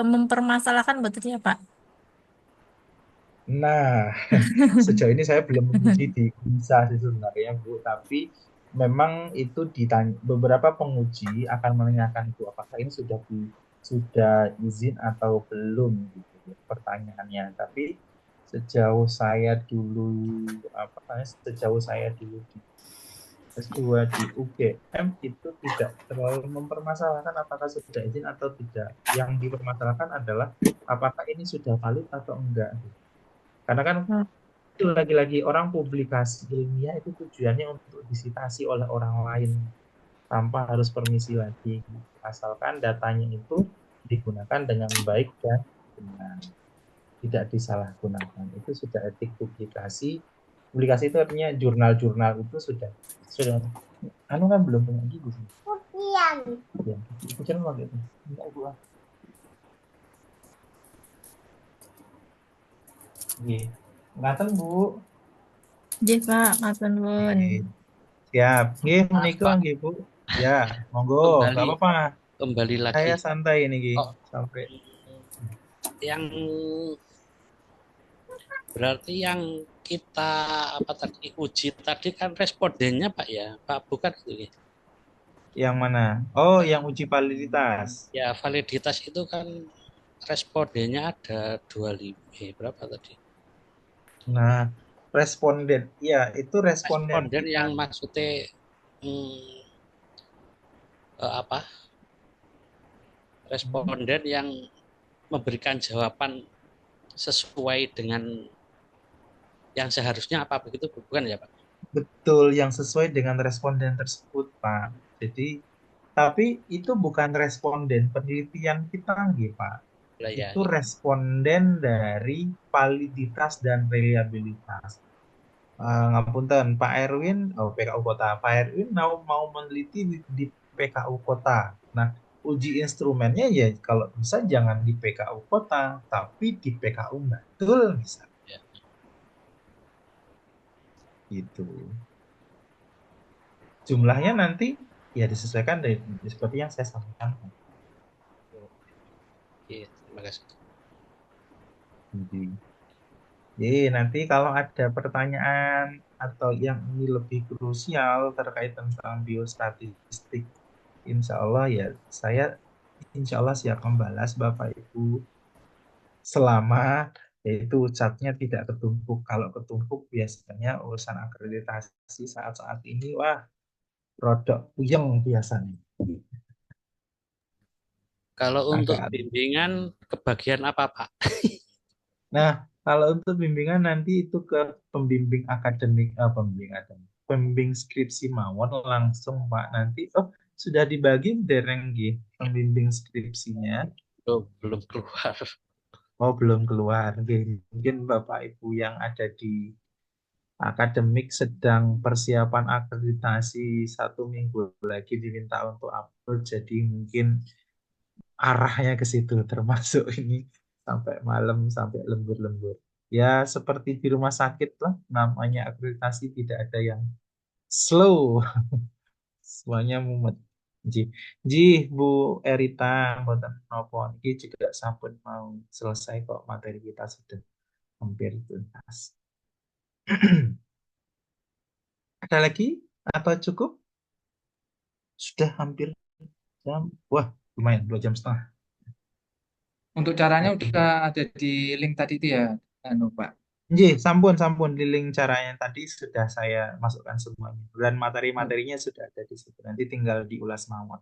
mempermasalahkan betulnya Pak? Nah, sejauh ini saya belum menguji di bisa sih sebenarnya Bu, tapi memang itu ditanya, beberapa penguji akan menanyakan itu apakah ini sudah izin atau belum gitu pertanyaannya. Tapi sejauh saya dulu di S2 di UGM itu tidak terlalu mempermasalahkan apakah sudah izin atau tidak. Yang dipermasalahkan adalah apakah ini sudah valid atau enggak. Karena kan itu lagi-lagi orang publikasi ilmiah itu tujuannya untuk disitasi oleh orang lain tanpa harus permisi lagi, asalkan datanya itu digunakan dengan baik dan benar, tidak disalahgunakan. Itu sudah etik publikasi. Publikasi itu artinya jurnal-jurnal itu sudah kan belum punya gigi sih. Ya, itu channel gitu. Enggak. Nggih. Ngaten, Bu. Nggih, Pak, matur nuwun. Siap. Nggih, menika nggih, Bu. Ya, monggo, enggak apa-apa. Kembali lagi. Saya santai ini, nggih. Sampai yang berarti yang kita apa tadi uji tadi kan respondennya Pak ya, Pak bukan itu ya. Yang mana? Oh, yang uji validitas. Ya validitas itu kan respondennya ada 25 berapa tadi? Nah, responden, ya itu responden Responden kita. yang maksudnya apa? Responden yang memberikan jawaban sesuai dengan yang seharusnya apa begitu bukan ya Pak? Betul, yang sesuai dengan responden tersebut, Pak. Jadi, tapi itu bukan responden penelitian kita, nggih, Pak. Lah ya, Itu responden dari validitas dan reliabilitas. Ngapunten, Pak Erwin, PKU Kota. Pak Erwin mau meneliti di PKU Kota. Nah, uji instrumennya ya kalau bisa jangan di PKU Kota, tapi di PKU Bantul misalnya. Gitu. Jumlahnya nanti ya disesuaikan dari seperti yang saya sampaikan. iya, terima kasih. Jadi nanti kalau ada pertanyaan atau yang ini lebih krusial terkait tentang biostatistik, insya Allah ya saya insya Allah siap membalas Bapak Ibu selama yaitu chatnya tidak ketumpuk. Kalau ketumpuk biasanya urusan akreditasi saat-saat ini wah rodok puyeng biasanya. Kalau untuk Agak. bimbingan kebagian apa Pak? Nah, kalau untuk bimbingan nanti itu ke pembimbing akademik, pembimbing skripsi mawon langsung Pak nanti. Oh, sudah dibagi dereng nggih pembimbing skripsinya. Oh, belum keluar. Oh, belum keluar. Mungkin Bapak Ibu yang ada di akademik sedang persiapan akreditasi 1 minggu lagi diminta untuk upload, jadi mungkin arahnya ke situ termasuk ini sampai malam sampai lembur-lembur. Ya seperti di rumah sakit lah, namanya akreditasi tidak ada yang slow, semuanya mumet. Ji, Bu Erita, mboten nopo ini juga sampun mau selesai kok, materi kita sudah hampir tuntas. Ada lagi atau cukup? Sudah hampir jam. Wah, lumayan 2 jam setengah. Untuk caranya udah ada di link tadi itu ya, Pak. Sampun di link caranya tadi sudah saya masukkan semuanya. Dan materi-materinya sudah ada di situ. Nanti tinggal diulas mawon.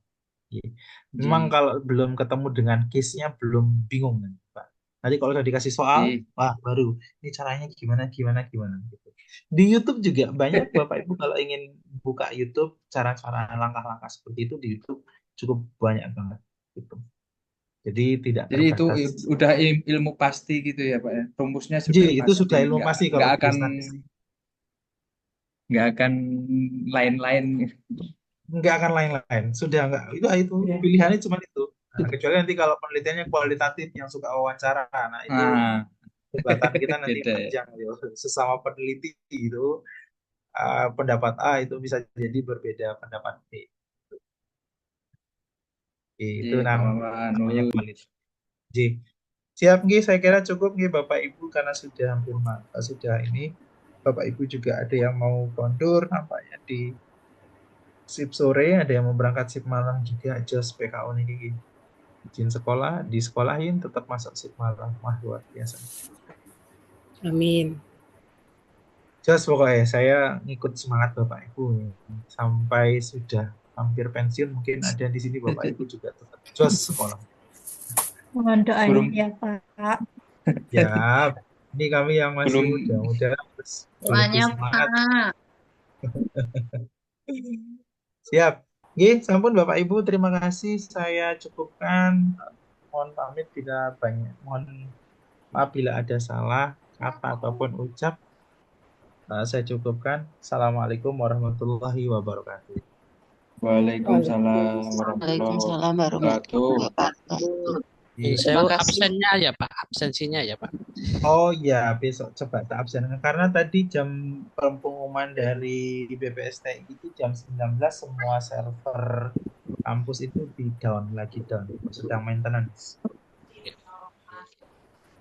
Memang kalau belum ketemu dengan case-nya belum bingung kan, Pak. Nanti kalau udah dikasih soal, wah baru ini caranya gimana gitu. Di YouTube juga banyak Bapak Ibu kalau ingin buka YouTube cara-cara langkah-langkah seperti itu di YouTube cukup banyak banget gitu. Jadi tidak Jadi itu terbatas. udah ilmu pasti gitu ya Pak ya. Rumusnya sudah Jadi itu pasti. sudah ilmu pasti kalau nggak akan lain-lain. Nggak akan lain-lain. Sudah nggak itu pilihannya cuma itu. Nah, kecuali nanti kalau penelitiannya kualitatif yang suka wawancara, nah itu perdebatan kita nanti panjang ya. Sesama peneliti itu pendapat A itu bisa jadi berbeda pendapat B. Itu namanya kualitas. Siap Nggih, saya kira cukup Nggih Bapak Ibu karena sudah hampir sudah ini. Bapak Ibu juga ada yang mau kondur nampaknya di sip sore, ada yang mau berangkat sip malam juga. Jos PKU ini izin sekolah, di sekolahin tetap masuk sip malam. Wah, luar biasa. Amin. Jos pokoknya saya ngikut semangat Bapak Ibu sampai sudah hampir pensiun, mungkin ada di sini Bapak Ibu juga tetap jos sekolah. Mohon doanya ya Pak. Ya, ini kami yang masih muda-muda terus doanya semangat. Pak. Siap. Nggih, sampun Bapak Ibu, terima kasih. Saya cukupkan. Mohon pamit bila banyak. Mohon maaf bila ada salah kata ataupun ucap. Saya cukupkan. Assalamualaikum warahmatullahi wabarakatuh. Waalaikumsalam warahmatullahi wabarakatuh. Saya absennya ya Pak, absensinya ya Pak. Oh ya, besok coba tak absen. Karena tadi jam pengumuman dari BPST itu jam 19 semua server kampus itu di down, sedang maintenance.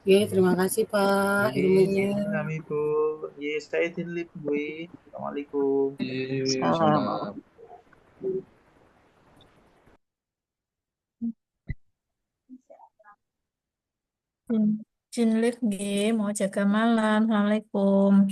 Terima kasih Pak ilmunya. Kami Bu. Saya izin live Bu. Assalamualaikum. Salam. Izin live nggih, mau jaga malam. Assalamualaikum.